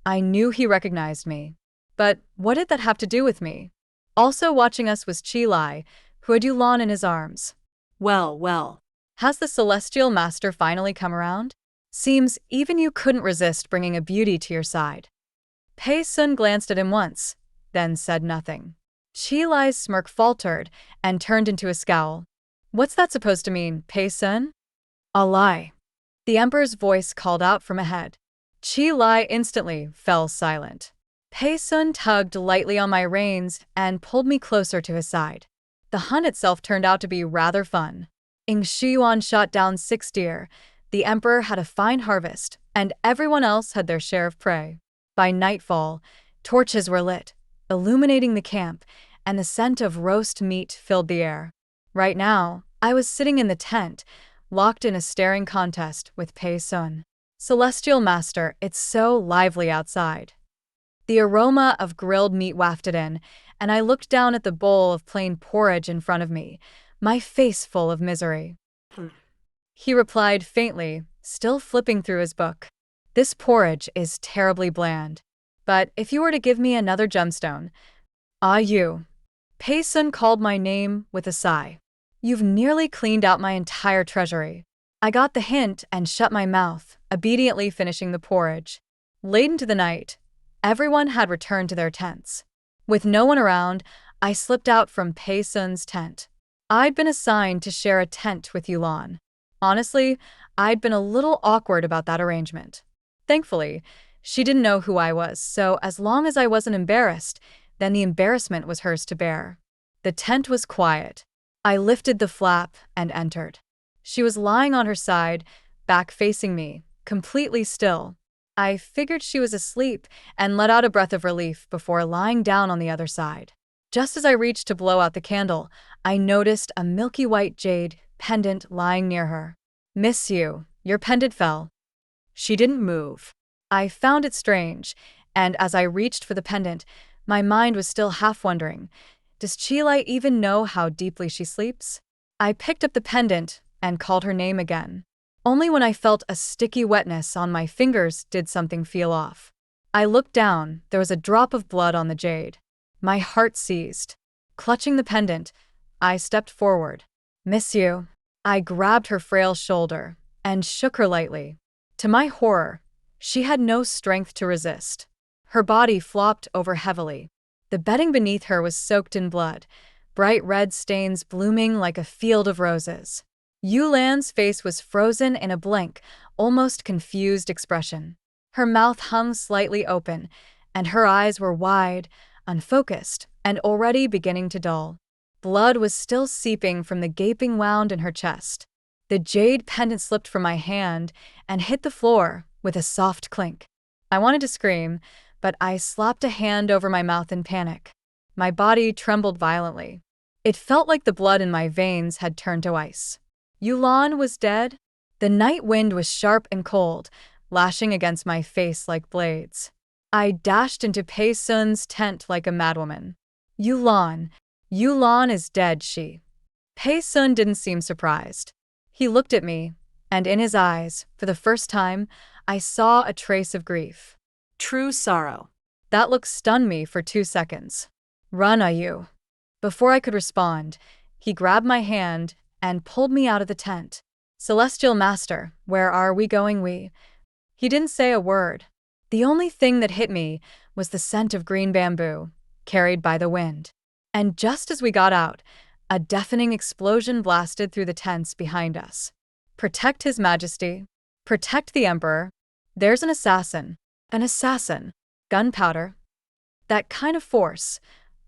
I knew he recognized me. But what did that have to do with me? Also watching us was Qi Lai, who had Yulan in his arms. Well, well. Has the celestial master finally come around? Seems even you couldn't resist bringing a beauty to your side. Pei Sun glanced at him once, then said nothing. Chi Lai's smirk faltered and turned into a scowl. What's that supposed to mean, Pei Sun? A lie. The emperor's voice called out from ahead. Chi Lai instantly fell silent. Pei Sun tugged lightly on my reins and pulled me closer to his side. The hunt itself turned out to be rather fun. Ing Shiyuan shot down 6 deer, the emperor had a fine harvest, and everyone else had their share of prey. By nightfall, torches were lit, illuminating the camp, and the scent of roast meat filled the air. Right now, I was sitting in the tent, locked in a staring contest with Pei Sun. Celestial Master, it's so lively outside. The aroma of grilled meat wafted in, and I looked down at the bowl of plain porridge in front of me, my face full of misery. He replied faintly, still flipping through his book. This porridge is terribly bland. But if you were to give me another gemstone… you. Pei Sun called my name with a sigh. You've nearly cleaned out my entire treasury. I got the hint and shut my mouth, obediently finishing the porridge. Late into the night, everyone had returned to their tents. With no one around, I slipped out from Pei Sun's tent. I'd been assigned to share a tent with Yulan. Honestly, I'd been a little awkward about that arrangement. Thankfully, she didn't know who I was, so as long as I wasn't embarrassed, then the embarrassment was hers to bear. The tent was quiet. I lifted the flap and entered. She was lying on her side, back facing me, completely still. I figured she was asleep and let out a breath of relief before lying down on the other side. Just as I reached to blow out the candle, I noticed a milky white jade pendant lying near her. Miss you, your pendant fell. She didn't move. I found it strange, and as I reached for the pendant, my mind was still half wondering, does Chi Lai even know how deeply she sleeps? I picked up the pendant and called her name again. Only when I felt a sticky wetness on my fingers did something feel off. I looked down, there was a drop of blood on the jade. My heart seized. Clutching the pendant, I stepped forward. Miss you. I grabbed her frail shoulder and shook her lightly. To my horror, she had no strength to resist. Her body flopped over heavily. The bedding beneath her was soaked in blood, bright red stains blooming like a field of roses. Yulan's face was frozen in a blank, almost confused expression. Her mouth hung slightly open, and her eyes were wide, unfocused, and already beginning to dull. Blood was still seeping from the gaping wound in her chest. The jade pendant slipped from my hand and hit the floor with a soft clink. I wanted to scream, but I slapped a hand over my mouth in panic. My body trembled violently. It felt like the blood in my veins had turned to ice. Yulan was dead. The night wind was sharp and cold, lashing against my face like blades. I dashed into Pei Sun's tent like a madwoman. Yulan is dead, she. Pei Sun didn't seem surprised. He looked at me, and in his eyes, for the first time, I saw a trace of grief. True sorrow. That look stunned me for 2 seconds. Run, Ayu. Before I could respond, he grabbed my hand and pulled me out of the tent. Celestial Master, where are we going? He didn't say a word. The only thing that hit me was the scent of green bamboo, carried by the wind. And just as we got out, a deafening explosion blasted through the tents behind us. Protect His Majesty. Protect the Emperor. There's an assassin. An assassin. Gunpowder. That kind of force.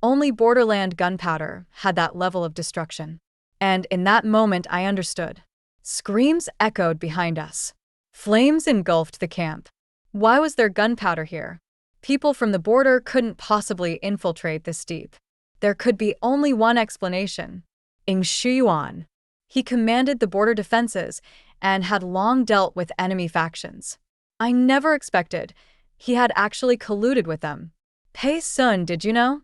Only Borderland gunpowder had that level of destruction. And in that moment I understood. Screams echoed behind us. Flames engulfed the camp. Why was there gunpowder here? People from the border couldn't possibly infiltrate this deep. There could be only one explanation. Ing Shiyuan. He commanded the border defenses and had long dealt with enemy factions. I never expected he had actually colluded with them. Pei Sun, did you know?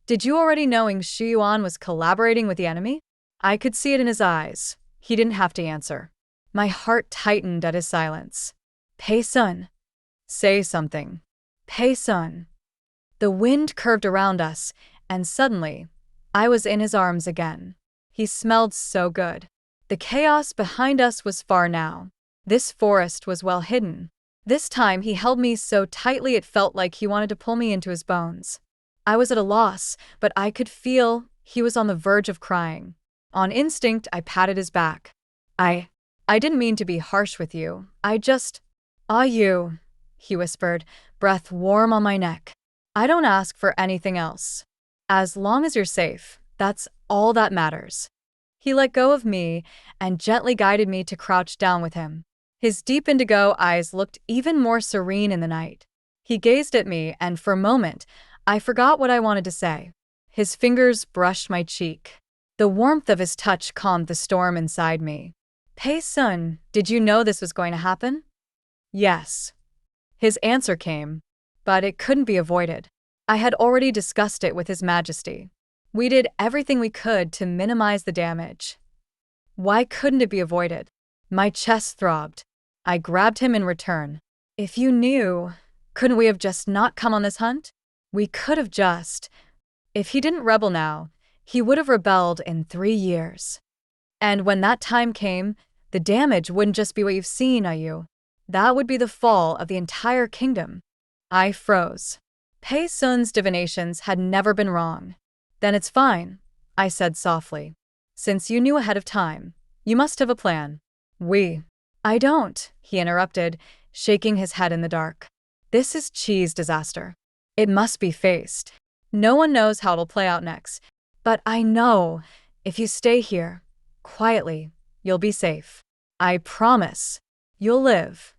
Did you already know Ing Shiyuan was collaborating with the enemy? I could see it in his eyes. He didn't have to answer. My heart tightened at his silence. Pei Sun. Say something. Pei Sun. The wind curved around us, and suddenly, I was in his arms again. He smelled so good. The chaos behind us was far now. This forest was well hidden. This time he held me so tightly it felt like he wanted to pull me into his bones. I was at a loss, but I could feel he was on the verge of crying. On instinct, I patted his back. I didn't mean to be harsh with you. You, he whispered, breath warm on my neck. I don't ask for anything else. As long as you're safe, that's all that matters. He let go of me and gently guided me to crouch down with him. His deep indigo eyes looked even more serene in the night. He gazed at me, and for a moment, I forgot what I wanted to say. His fingers brushed my cheek. The warmth of his touch calmed the storm inside me. Pei Sun, did you know this was going to happen? Yes. His answer came, but it couldn't be avoided. I had already discussed it with His Majesty. We did everything we could to minimize the damage. Why couldn't it be avoided? My chest throbbed. I grabbed him in return. If you knew, couldn't we have just not come on this hunt? We could have just. If he didn't rebel now, he would have rebelled in 3 years. And when that time came, the damage wouldn't just be what you've seen, Ayu. That would be the fall of the entire kingdom. I froze. Pei Sun's divinations had never been wrong. Then it's fine, I said softly. Since you knew ahead of time, you must have a plan. I don't, he interrupted, shaking his head in the dark. This is Qi's disaster. It must be faced. No one knows how it'll play out next. But I know, if you stay here, quietly, you'll be safe. I promise. You'll live.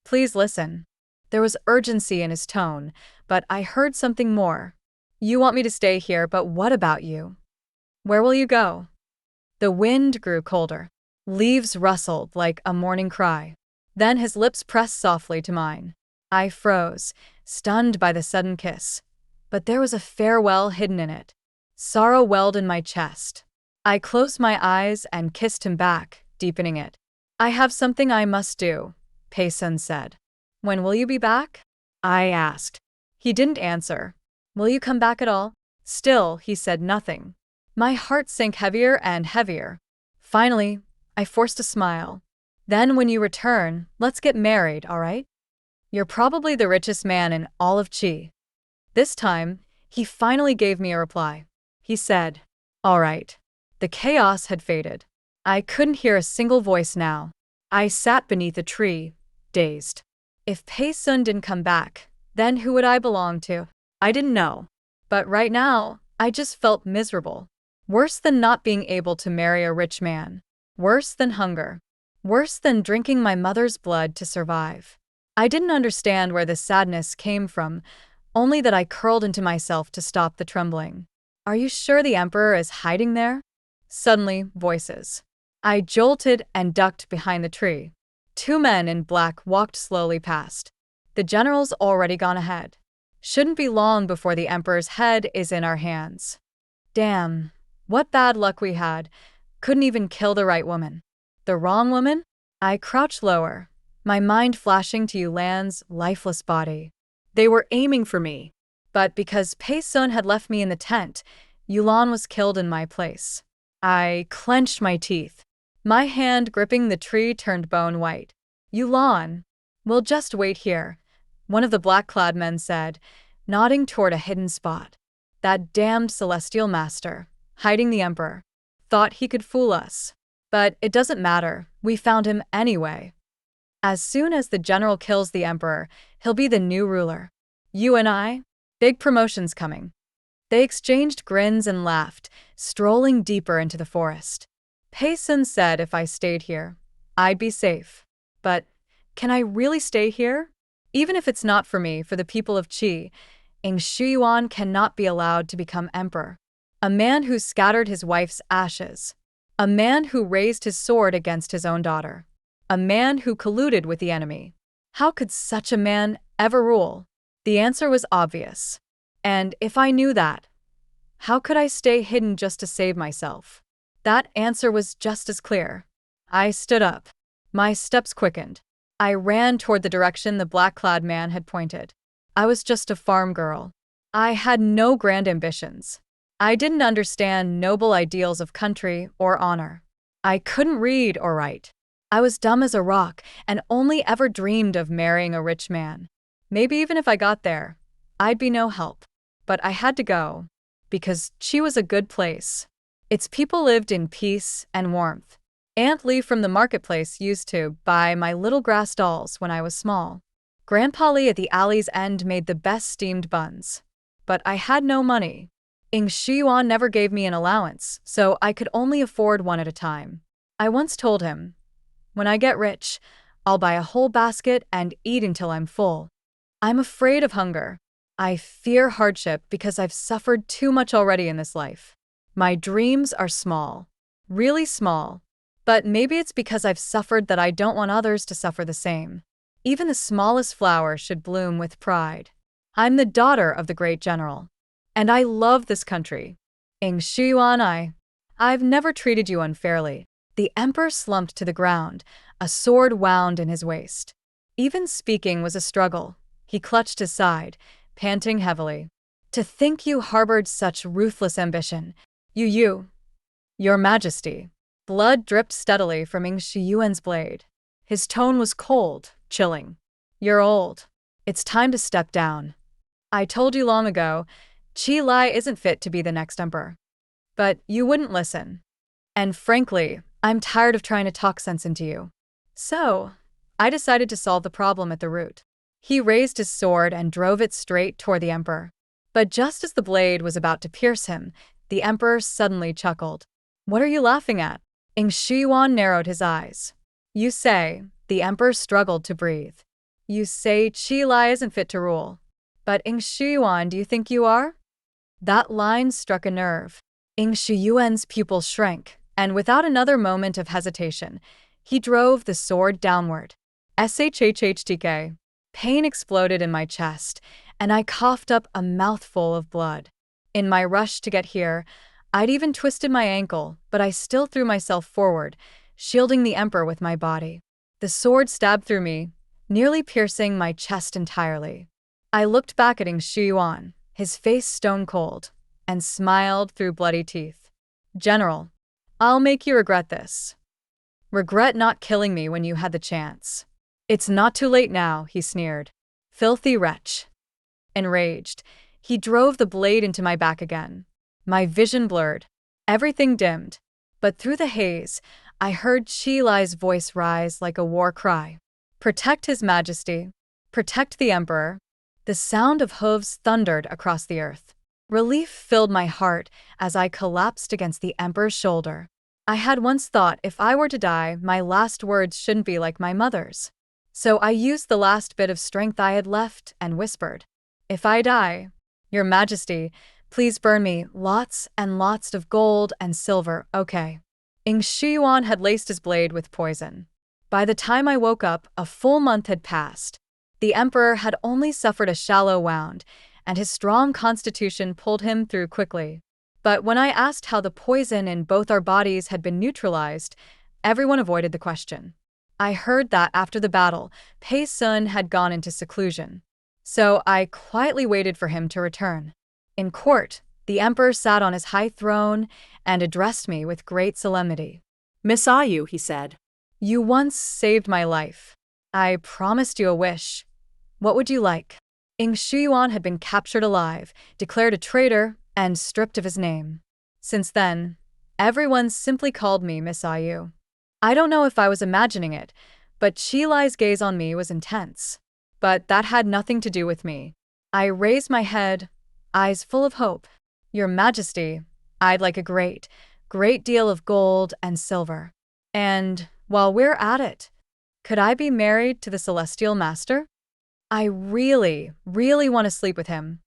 Please listen. There was urgency in his tone, but I heard something more. You want me to stay here, but what about you? Where will you go? The wind grew colder. Leaves rustled like a morning cry. Then his lips pressed softly to mine. I froze, stunned by the sudden kiss. But there was a farewell hidden in it. Sorrow welled in my chest. I closed my eyes and kissed him back, deepening it. I have something I must do, Pei Sun said. When will you be back? I asked. He didn't answer. Will you come back at all? Still, he said nothing. My heart sank heavier and heavier. Finally, I forced a smile. Then when you return, let's get married, all right? You're probably the richest man in all of Qi. This time, he finally gave me a reply. He said, all right. The chaos had faded. I couldn't hear a single voice now. I sat beneath a tree, dazed. If Pei Sun didn't come back, then who would I belong to? I didn't know. But right now, I just felt miserable. Worse than not being able to marry a rich man. Worse than hunger. Worse than drinking my mother's blood to survive. I didn't understand where the sadness came from, only that I curled into myself to stop the trembling. Are you sure the Emperor is hiding there? Suddenly, voices. I jolted and ducked behind the tree. 2 men in black walked slowly past. The general's already gone ahead. Shouldn't be long before the Emperor's head is in our hands. Damn, what bad luck we had. Couldn't even kill the right woman. The wrong woman? I crouched lower, my mind flashing to Yulan's lifeless body. They were aiming for me. But because Pei Sun had left me in the tent, Yulan was killed in my place. I clenched my teeth. My hand gripping the tree turned bone white. Yulan, we'll just wait here, one of the black-clad men said, nodding toward a hidden spot. That damned celestial master, hiding the Emperor, thought he could fool us. But it doesn't matter, we found him anyway. As soon as the general kills the Emperor, he'll be the new ruler. You and I? Big promotions coming. They exchanged grins and laughed, strolling deeper into the forest. Pei Sun said if I stayed here, I'd be safe. But can I really stay here? Even if it's not for me, for the people of Qi, Ing Shuyuan cannot be allowed to become emperor. A man who scattered his wife's ashes. A man who raised his sword against his own daughter. A man who colluded with the enemy. How could such a man ever rule? The answer was obvious. And if I knew that, how could I stay hidden just to save myself? That answer was just as clear. I stood up. My steps quickened. I ran toward the direction the black-clad man had pointed. I was just a farm girl. I had no grand ambitions. I didn't understand noble ideals of country or honor. I couldn't read or write. I was dumb as a rock and only ever dreamed of marrying a rich man. Maybe even if I got there, I'd be no help. But I had to go, because she was a good place. Its people lived in peace and warmth. Aunt Lee from the marketplace used to buy my little grass dolls when I was small. Grandpa Lee at the alley's end made the best steamed buns. But I had no money. Ing Shiyuan never gave me an allowance, so I could only afford one at a time. I once told him, when I get rich, I'll buy a whole basket and eat until I'm full. I'm afraid of hunger. I fear hardship because I've suffered too much already in this life. My dreams are small, really small. But maybe it's because I've suffered that I don't want others to suffer the same. Even the smallest flower should bloom with pride. I'm the daughter of the great general. And I love this country. Ing Shiyuan, I've never treated you unfairly. The emperor slumped to the ground, a sword wound in his waist. Even speaking was a struggle. He clutched his side, panting heavily. To think you harbored such ruthless ambition. Your Majesty. Blood dripped steadily from Ing Shiyuan's blade. His tone was cold, chilling. You're old. It's time to step down. I told you long ago, Qi Lai isn't fit to be the next emperor. But you wouldn't listen. And frankly, I'm tired of trying to talk sense into you. So, I decided to solve the problem at the root. He raised his sword and drove it straight toward the emperor. But just as the blade was about to pierce him, the emperor suddenly chuckled. What are you laughing at? Ing Shiyuan narrowed his eyes. You say, the emperor struggled to breathe. You say Qi Lai isn't fit to rule. But Ing Shiyuan, do you think you are? That line struck a nerve. Ing Shiyuan's pupil shrank, and without another moment of hesitation, he drove the sword downward. Shhhtk. Pain exploded in my chest, and I coughed up a mouthful of blood. In my rush to get here, I'd even twisted my ankle, but I still threw myself forward, shielding the emperor with my body. The sword stabbed through me, nearly piercing my chest entirely. I looked back at Ing Shiyuan, his face stone cold, and smiled through bloody teeth. General, I'll make you regret this. Regret not killing me when you had the chance. It's not too late now, he sneered. Filthy wretch. Enraged, he drove the blade into my back again. My vision blurred. Everything dimmed. But through the haze, I heard Qi Lai's voice rise like a war cry. Protect His Majesty. Protect the Emperor. The sound of hooves thundered across the earth. Relief filled my heart as I collapsed against the Emperor's shoulder. I had once thought if I were to die, my last words shouldn't be like my mother's. So I used the last bit of strength I had left and whispered, If I die, Your Majesty, please burn me lots and lots of gold and silver, okay? Ing Shiyuan had laced his blade with poison. By the time I woke up, a full month had passed. The Emperor had only suffered a shallow wound, and his strong constitution pulled him through quickly. But when I asked how the poison in both our bodies had been neutralized, everyone avoided the question. I heard that after the battle, Pei Sun had gone into seclusion. So I quietly waited for him to return. In court, the Emperor sat on his high throne and addressed me with great solemnity. Miss Ayu, he said. You once saved my life. I promised you a wish. What would you like? Ing Shiyuan had been captured alive, declared a traitor, and stripped of his name. Since then, everyone simply called me Miss Ayu. I don't know if I was imagining it, but Qi Lai's gaze on me was intense. But that had nothing to do with me. I raised my head, eyes full of hope. Your Majesty, I'd like a great deal of gold and silver. And, while we're at it, could I be married to the Celestial Master? I really want to sleep with him.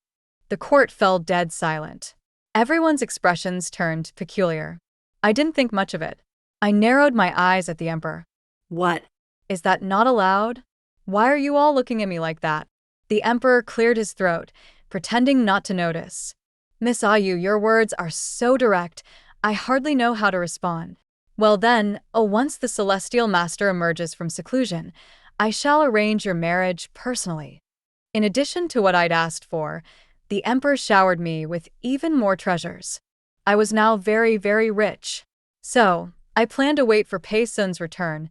The court fell dead silent. Everyone's expressions turned peculiar. I didn't think much of it. I narrowed my eyes at the Emperor. What? Is that not allowed? Why are you all looking at me like that? The Emperor cleared his throat, pretending not to notice. Miss Ayu, your words are so direct, I hardly know how to respond. Well then, once the Celestial Master emerges from seclusion, I shall arrange your marriage personally. In addition to what I'd asked for, the Emperor showered me with even more treasures. I was now very rich. So, I planned to wait for Pei Sun's return,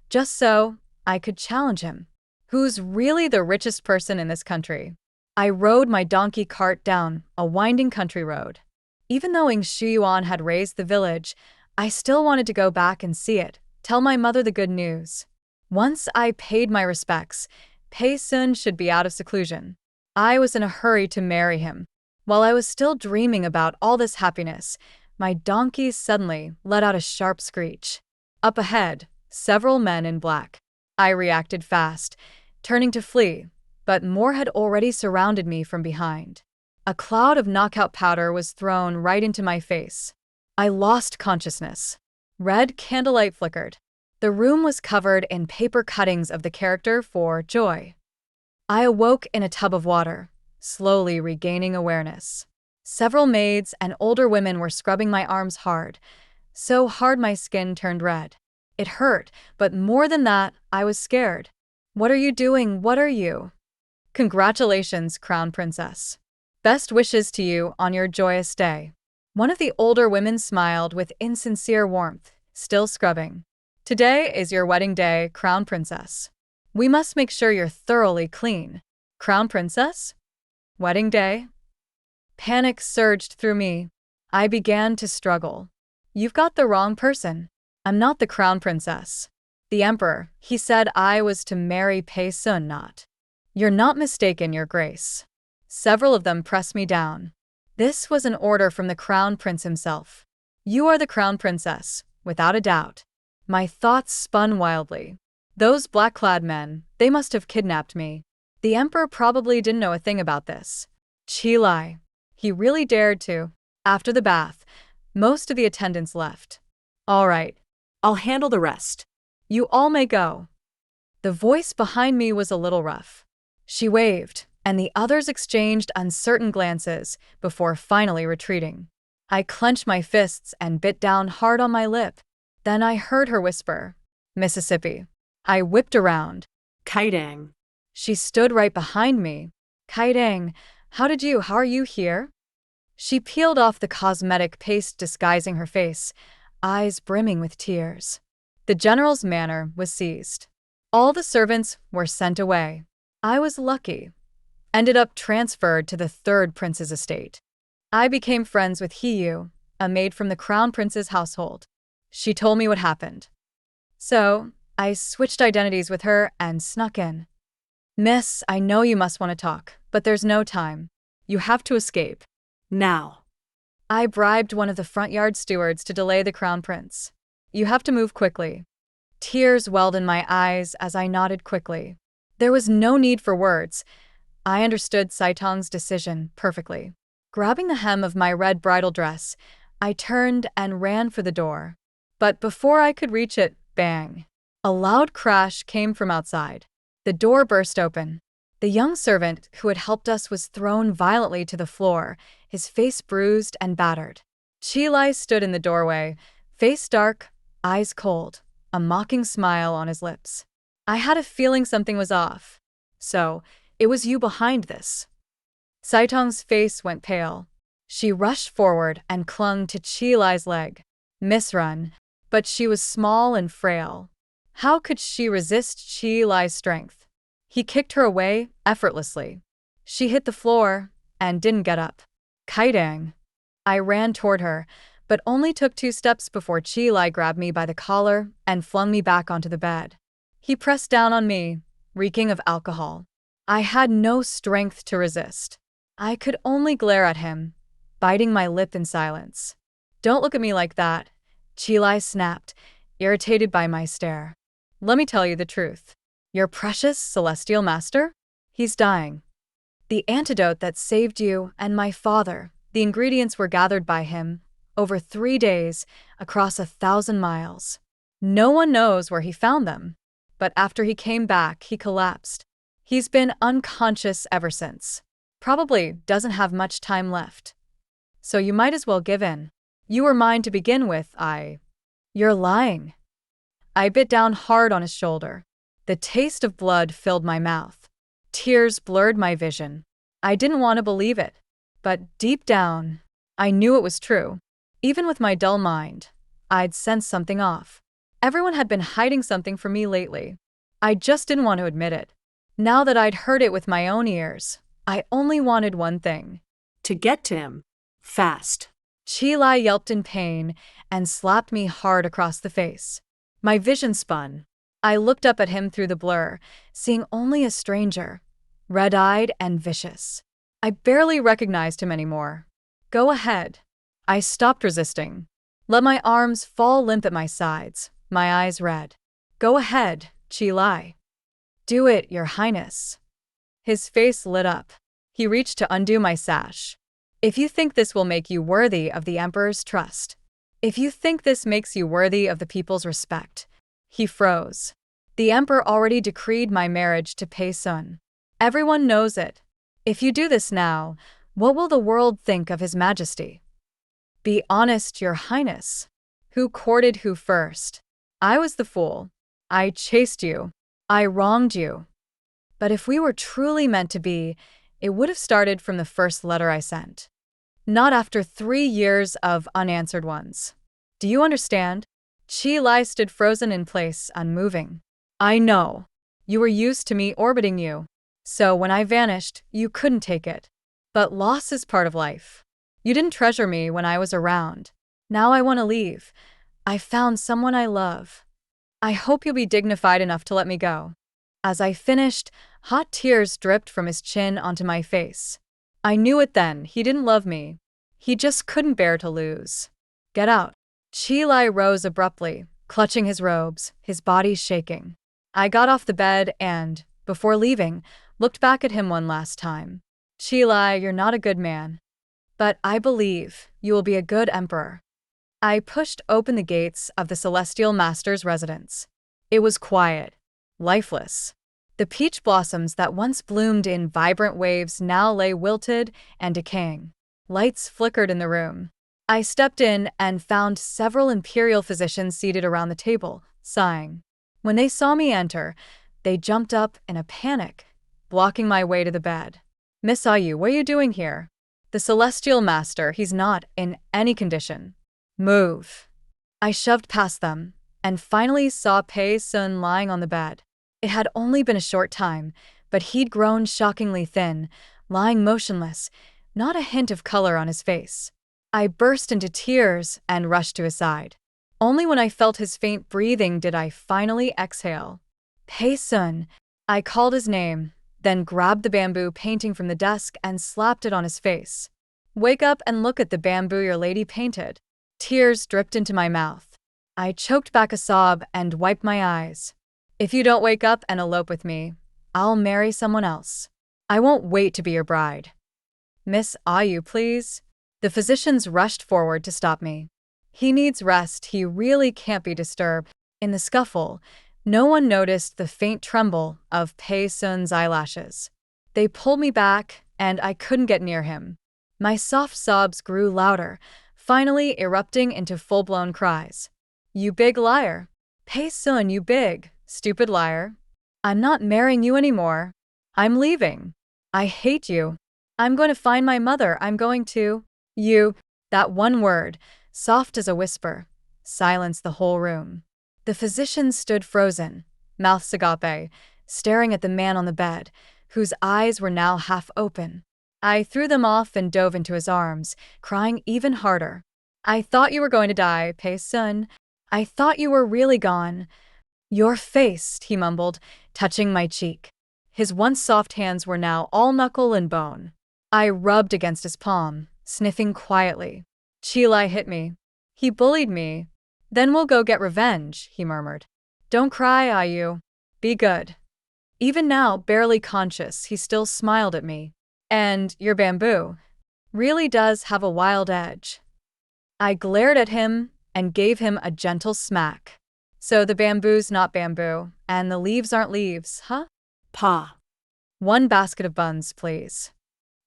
just so I could challenge him. Who's really the richest person in this country? I rode my donkey cart down a winding country road. Even though Ing Shuyuan had raised the village, I still wanted to go back and see it, tell my mother the good news. Once I paid my respects, Pei Sun should be out of seclusion. I was in a hurry to marry him. While I was still dreaming about all this happiness, my donkey suddenly let out a sharp screech. Up ahead, several men in black. I reacted fast, turning to flee, but more had already surrounded me from behind. A cloud of knockout powder was thrown right into my face. I lost consciousness. Red candlelight flickered. The room was covered in paper cuttings of the character for Joy. I awoke in a tub of water, slowly regaining awareness. Several maids and older women were scrubbing my arms hard, so hard my skin turned red. It hurt, but more than that, I was scared. What are you doing? What are you? Congratulations, Crown Princess. Best wishes to you on your joyous day. One of the older women smiled with insincere warmth, still scrubbing. Today is your wedding day, Crown Princess. We must make sure you're thoroughly clean. Crown Princess? Wedding day? Panic surged through me. I began to struggle. You've got the wrong person. I'm not the Crown Princess. The Emperor, he said I was to marry Pei Sun, not. You're not mistaken, Your Grace. Several of them pressed me down. This was an order from the Crown Prince himself. You are the Crown Princess, without a doubt. My thoughts spun wildly. Those black-clad men, they must have kidnapped me. The Emperor probably didn't know a thing about this. Qi Lai. He really dared to. After the bath, most of the attendants left. All right, I'll handle the rest. you all may go. The voice behind me was a little rough. She waved, and the others exchanged uncertain glances before finally retreating. I clenched my fists and bit down hard on my lip. Then I heard her whisper, Mississippi. I whipped around. Kaidang. She stood right behind me. Kaidang, how are you here? She peeled off the cosmetic paste disguising her face, eyes brimming with tears. The general's manor was seized. All the servants were sent away. I was lucky. Ended up transferred to the third prince's estate. I became friends with Hiyu, a maid from the crown prince's household. She told me what happened. So, I switched identities with her and snuck in. Miss, I know you must want to talk, but there's no time. You have to escape. Now. I bribed one of the front yard stewards to delay the crown prince. You have to move quickly. Tears welled in my eyes as I nodded quickly. There was no need for words. I understood Saitong's decision perfectly. Grabbing the hem of my red bridal dress, I turned and ran for the door. But before I could reach it, bang! A loud crash came from outside. The door burst open. The young servant who had helped us was thrown violently to the floor, his face bruised and battered. Qi Lai stood in the doorway, face dark, eyes cold, a mocking smile on his lips. I had a feeling something was off. So, it was you behind this. Saitong's face went pale. She rushed forward and clung to Qi Lai's leg. Misrun. But she was small and frail. How could she resist Qi Lai's strength? He kicked her away effortlessly. She hit the floor and didn't get up. Kaidang. I ran toward her, but only took 2 steps before Qi Lai grabbed me by the collar and flung me back onto the bed. He pressed down on me, reeking of alcohol. I had no strength to resist. I could only glare at him, biting my lip in silence. Don't look at me like that, Qi Lai snapped, irritated by my stare. Let me tell you the truth. Your precious celestial master? He's dying. The antidote that saved you and my father, the ingredients were gathered by him, over 3 days, across 1,000 miles. No one knows where he found them. But after he came back, he collapsed. He's been unconscious ever since. Probably doesn't have much time left. So you might as well give in. You were mine to begin with, You're lying. I bit down hard on his shoulder. The taste of blood filled my mouth. Tears blurred my vision. I didn't want to believe it. But deep down, I knew it was true. Even with my dull mind, I'd sensed something off. Everyone had been hiding something from me lately. I just didn't want to admit it. Now that I'd heard it with my own ears, I only wanted one thing. To get to him. Fast. Chi yelped in pain and slapped me hard across the face. My vision spun. I looked up at him through the blur, seeing only a stranger, red-eyed and vicious. I barely recognized him anymore. Go ahead. I stopped resisting. Let my arms fall limp at my sides, my eyes red. Go ahead, Chi. Do it, Your Highness. His face lit up. He reached to undo my sash. If you think this will make you worthy of the Emperor's trust, if you think this makes you worthy of the people's respect. He froze. The Emperor already decreed my marriage to Pei Sun. Everyone knows it. If you do this now, what will the world think of His Majesty? Be honest, Your Highness. Who courted who first? I was the fool. I chased you. I wronged you. But if we were truly meant to be, it would have started from the first letter I sent. Not after 3 years of unanswered ones. Do you understand? Chi stood frozen in place, unmoving. I know. You were used to me orbiting you. So when I vanished, you couldn't take it. But loss is part of life. You didn't treasure me when I was around. Now I want to leave. I found someone I love. I hope you'll be dignified enough to let me go. As I finished, hot tears dripped from his chin onto my face. I knew it then, he didn't love me. He just couldn't bear to lose. Get out. Chi rose abruptly, clutching his robes, his body shaking. I got off the bed and, before leaving, looked back at him one last time. Chi, you're not a good man. But I believe you will be a good emperor. I pushed open the gates of the Celestial Master's residence. It was quiet, lifeless. The peach blossoms that once bloomed in vibrant waves now lay wilted and decaying. Lights flickered in the room. I stepped in and found several imperial physicians seated around the table, sighing. When they saw me enter, they jumped up in a panic, blocking my way to the bed. Miss Ayu, what are you doing here? The Celestial Master, he's not in any condition. Move. I shoved past them, and finally saw Pei Sun lying on the bed. It had only been a short time, but he'd grown shockingly thin, lying motionless, not a hint of color on his face. I burst into tears and rushed to his side. Only when I felt his faint breathing did I finally exhale. Pei Sun. I called his name, then grabbed the bamboo painting from the desk and slapped it on his face. Wake up and look at the bamboo your lady painted. Tears dripped into my mouth. I choked back a sob and wiped my eyes. If you don't wake up and elope with me, I'll marry someone else. I won't wait to be your bride. Miss Ayu, please. The physicians rushed forward to stop me. He needs rest, he really can't be disturbed. In the scuffle, no one noticed the faint tremble of Pei Sun's eyelashes. They pulled me back, and I couldn't get near him. My soft sobs grew louder, finally erupting into full-blown cries. You big liar. Pei Sun, you big, stupid liar. I'm not marrying you anymore. I'm leaving. I hate you. I'm going to find my mother. I'm going to. You. That one word, soft as a whisper, silenced the whole room. The physicians stood frozen, mouths agape, staring at the man on the bed, whose eyes were now half open. I threw them off and dove into his arms, crying even harder. I thought you were going to die, Pei Sun. I thought you were really gone. Your face, he mumbled, touching my cheek. His once soft hands were now all knuckle and bone. I rubbed against his palm, sniffing quietly. Chi hit me. He bullied me. Then we'll go get revenge, he murmured. Don't cry, Ayu. Be good. Even now, barely conscious, he still smiled at me. And your bamboo really does have a wild edge. I glared at him and gave him a gentle smack. So the bamboo's not bamboo, and the leaves aren't leaves, huh? Pa. 1 basket of buns, please.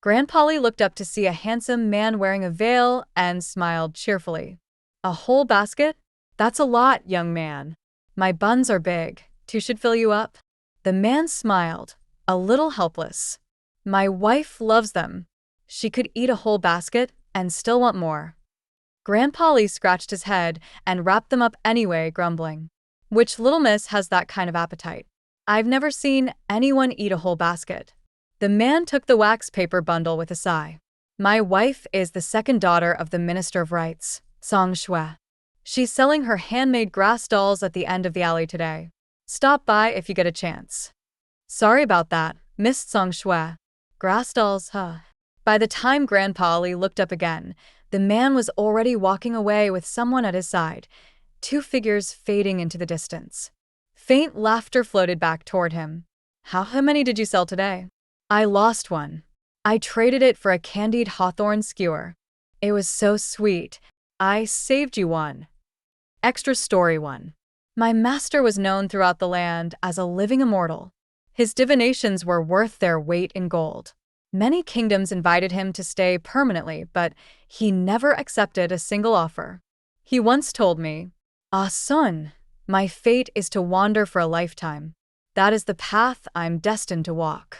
Grandpolly looked up to see a handsome man wearing a veil and smiled cheerfully. A whole basket? That's a lot, young man. My buns are big. 2 should fill you up. The man smiled, a little helpless. My wife loves them. She could eat a whole basket and still want more. Grandpa Lee scratched his head and wrapped them up anyway, grumbling. Which little miss has that kind of appetite? I've never seen anyone eat a whole basket. The man took the wax paper bundle with a sigh. My wife is the second daughter of the Minister of Rights, Song Shui. She's selling her handmade grass dolls at the end of the alley today. Stop by if you get a chance. Sorry about that, Miss Song Shui. Grass dolls, huh? By the time Grandpa Lee looked up again, the man was already walking away with someone at his side, two figures fading into the distance. Faint laughter floated back toward him. How many did you sell today? I lost one. I traded it for a candied hawthorn skewer. It was so sweet. I saved you one. Extra story 1. My master was known throughout the land as a living immortal. His divinations were worth their weight in gold. Many kingdoms invited him to stay permanently, but he never accepted a single offer. He once told me, "Ah, son, my fate is to wander for a lifetime. That is the path I'm destined to walk."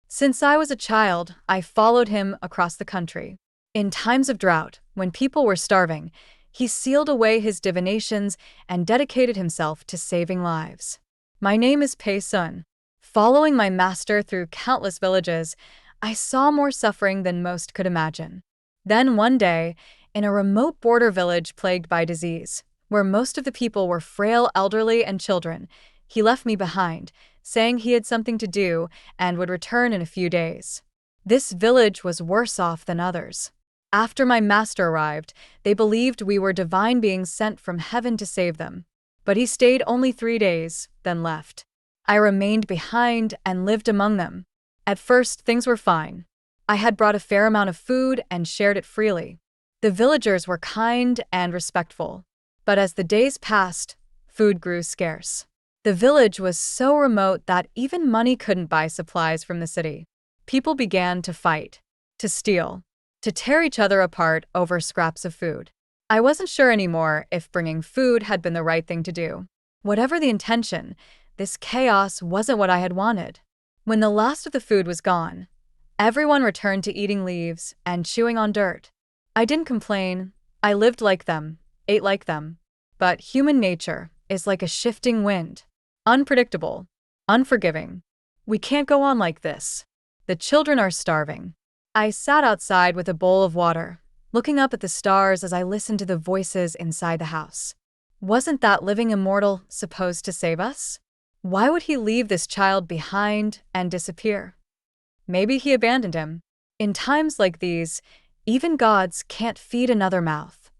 Since I was a child, I followed him across the country. In times of drought, when people were starving, he sealed away his divinations and dedicated himself to saving lives. My name is Pei Sun. Following my master through countless villages, I saw more suffering than most could imagine. Then one day, in a remote border village plagued by disease, where most of the people were frail elderly and children, he left me behind, saying he had something to do and would return in a few days. This village was worse off than others. After my master arrived, they believed we were divine beings sent from heaven to save them. But he stayed only 3 days, then left. I remained behind and lived among them. At first, things were fine. I had brought a fair amount of food and shared it freely. The villagers were kind and respectful. But as the days passed, food grew scarce. The village was so remote that even money couldn't buy supplies from the city. People began to fight, to steal, to tear each other apart over scraps of food. I wasn't sure anymore if bringing food had been the right thing to do. Whatever the intention, this chaos wasn't what I had wanted. When the last of the food was gone, everyone returned to eating leaves and chewing on dirt. I didn't complain. I lived like them, ate like them. But human nature is like a shifting wind. Unpredictable, unforgiving. We can't go on like this. The children are starving. I sat outside with a bowl of water, looking up at the stars as I listened to the voices inside the house. Wasn't that living immortal supposed to save us? Why would he leave this child behind and disappear? Maybe he abandoned him. In times like these, even gods can't feed another mouth.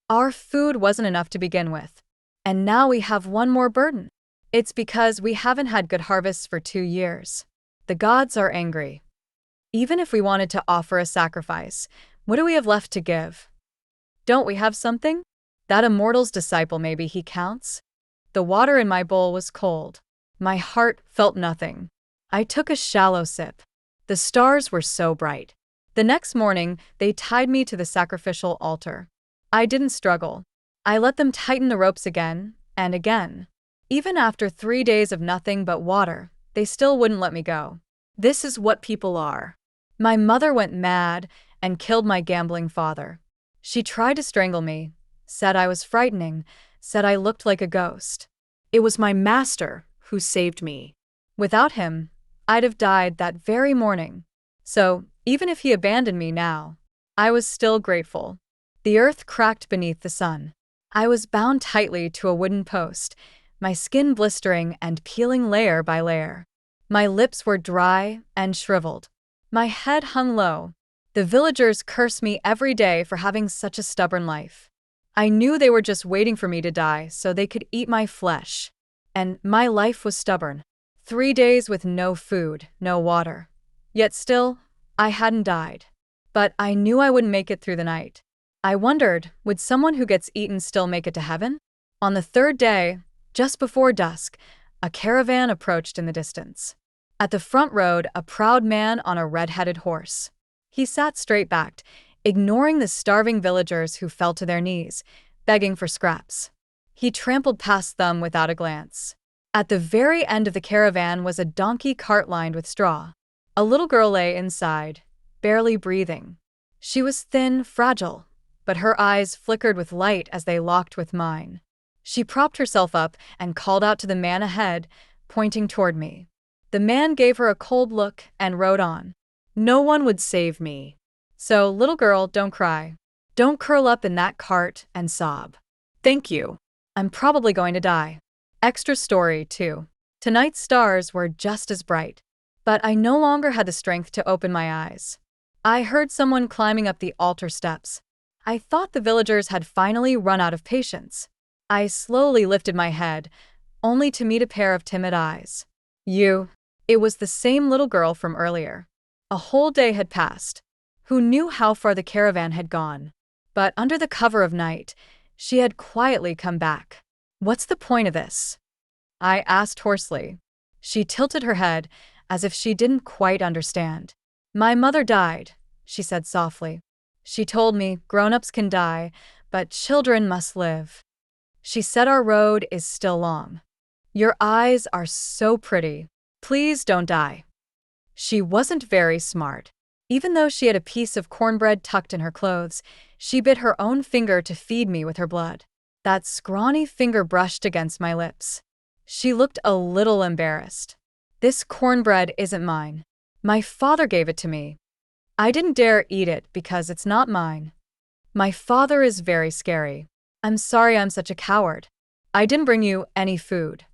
Our food wasn't enough to begin with, and now we have one more burden. It's because we haven't had good harvests for 2 years. The gods are angry. Even if we wanted to offer a sacrifice, what do we have left to give? Don't we have something? That immortal's disciple, maybe he counts? The water in my bowl was cold. My heart felt nothing. I took a shallow sip. The stars were so bright. The next morning, they tied me to the sacrificial altar. I didn't struggle. I let them tighten the ropes again and again. Even after 3 days of nothing but water, they still wouldn't let me go. This is what people are. My mother went mad and killed my gambling father. She tried to strangle me, said I was frightening, said I looked like a ghost. It was my master who saved me. Without him, I'd have died that very morning. So, even if he abandoned me now, I was still grateful. The earth cracked beneath the sun. I was bound tightly to a wooden post, my skin blistering and peeling layer by layer. My lips were dry and shriveled. My head hung low. The villagers cursed me every day for having such a stubborn life. I knew they were just waiting for me to die so they could eat my flesh. And my life was stubborn. 3 days with no food, no water. Yet still, I hadn't died. But I knew I wouldn't make it through the night. I wondered, would someone who gets eaten still make it to heaven? On the 3rd day, just before dusk, a caravan approached in the distance. At the front rode a proud man on a red-headed horse. He sat straight-backed, ignoring the starving villagers who fell to their knees, begging for scraps. He trampled past them without a glance. At the very end of the caravan was a donkey cart lined with straw. A little girl lay inside, barely breathing. She was thin, fragile, but her eyes flickered with light as they locked with mine. She propped herself up and called out to the man ahead, pointing toward me. The man gave her a cold look and rode on. No one would save me. So, little girl, don't cry. Don't curl up in that cart and sob. Thank you. I'm probably going to die. Extra story, too. Tonight's stars were just as bright, but I no longer had the strength to open my eyes. I heard someone climbing up the altar steps. I thought the villagers had finally run out of patience. I slowly lifted my head, only to meet a pair of timid eyes. You. It was the same little girl from earlier. A whole day had passed. Who knew how far the caravan had gone? But under the cover of night, she had quietly come back. What's the point of this? I asked hoarsely. She tilted her head, as if she didn't quite understand. My mother died, she said softly. She told me grown-ups can die, but children must live. She said our road is still long. Your eyes are so pretty. Please don't die. She wasn't very smart. Even though she had a piece of cornbread tucked in her clothes, she bit her own finger to feed me with her blood. That scrawny finger brushed against my lips. She looked a little embarrassed. This cornbread isn't mine. My father gave it to me. I didn't dare eat it because it's not mine. My father is very scary. I'm sorry I'm such a coward. I didn't bring you any food.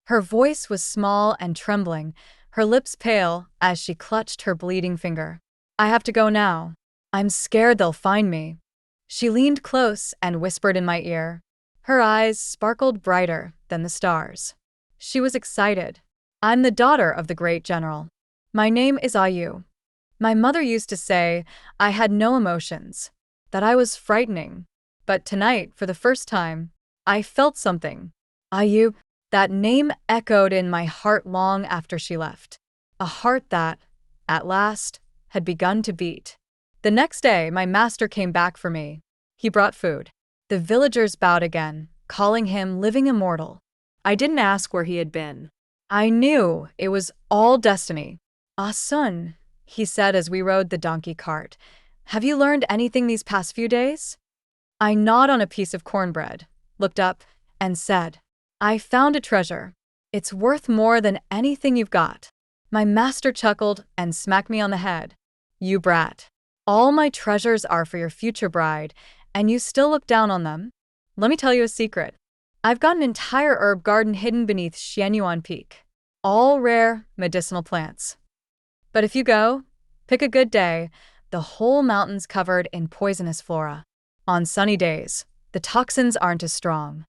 Her voice was small and trembling, her lips pale as she clutched her bleeding finger. I have to go now. I'm scared they'll find me. She leaned close and whispered in my ear. Her eyes sparkled brighter than the stars. She was excited. I'm the daughter of the great general. My name is Ayu. My mother used to say I had no emotions, that I was frightening. But tonight, for the first time, I felt something. Ayu, that name echoed in my heart long after she left. A heart that, at last, had begun to beat. The next day, my master came back for me. He brought food. The villagers bowed again, calling him living immortal. I didn't ask where he had been. I knew it was all destiny. Ah, son, he said as we rode the donkey cart. Have you learned anything these past few days? I gnawed on a piece of cornbread, looked up, and said, I found a treasure. It's worth more than anything you've got. My master chuckled and smacked me on the head. You brat. All my treasures are for your future bride, and you still look down on them? Let me tell you a secret. I've got an entire herb garden hidden beneath Xianyuan Peak. All rare, medicinal plants. But if you go, pick a good day, the whole mountain's covered in poisonous flora. On sunny days, the toxins aren't as strong.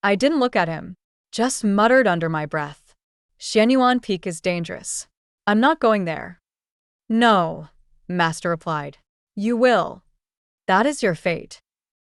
I didn't look at him, just muttered under my breath. Xianyuan Peak is dangerous. I'm not going there. No, Master replied. You will. That is your fate.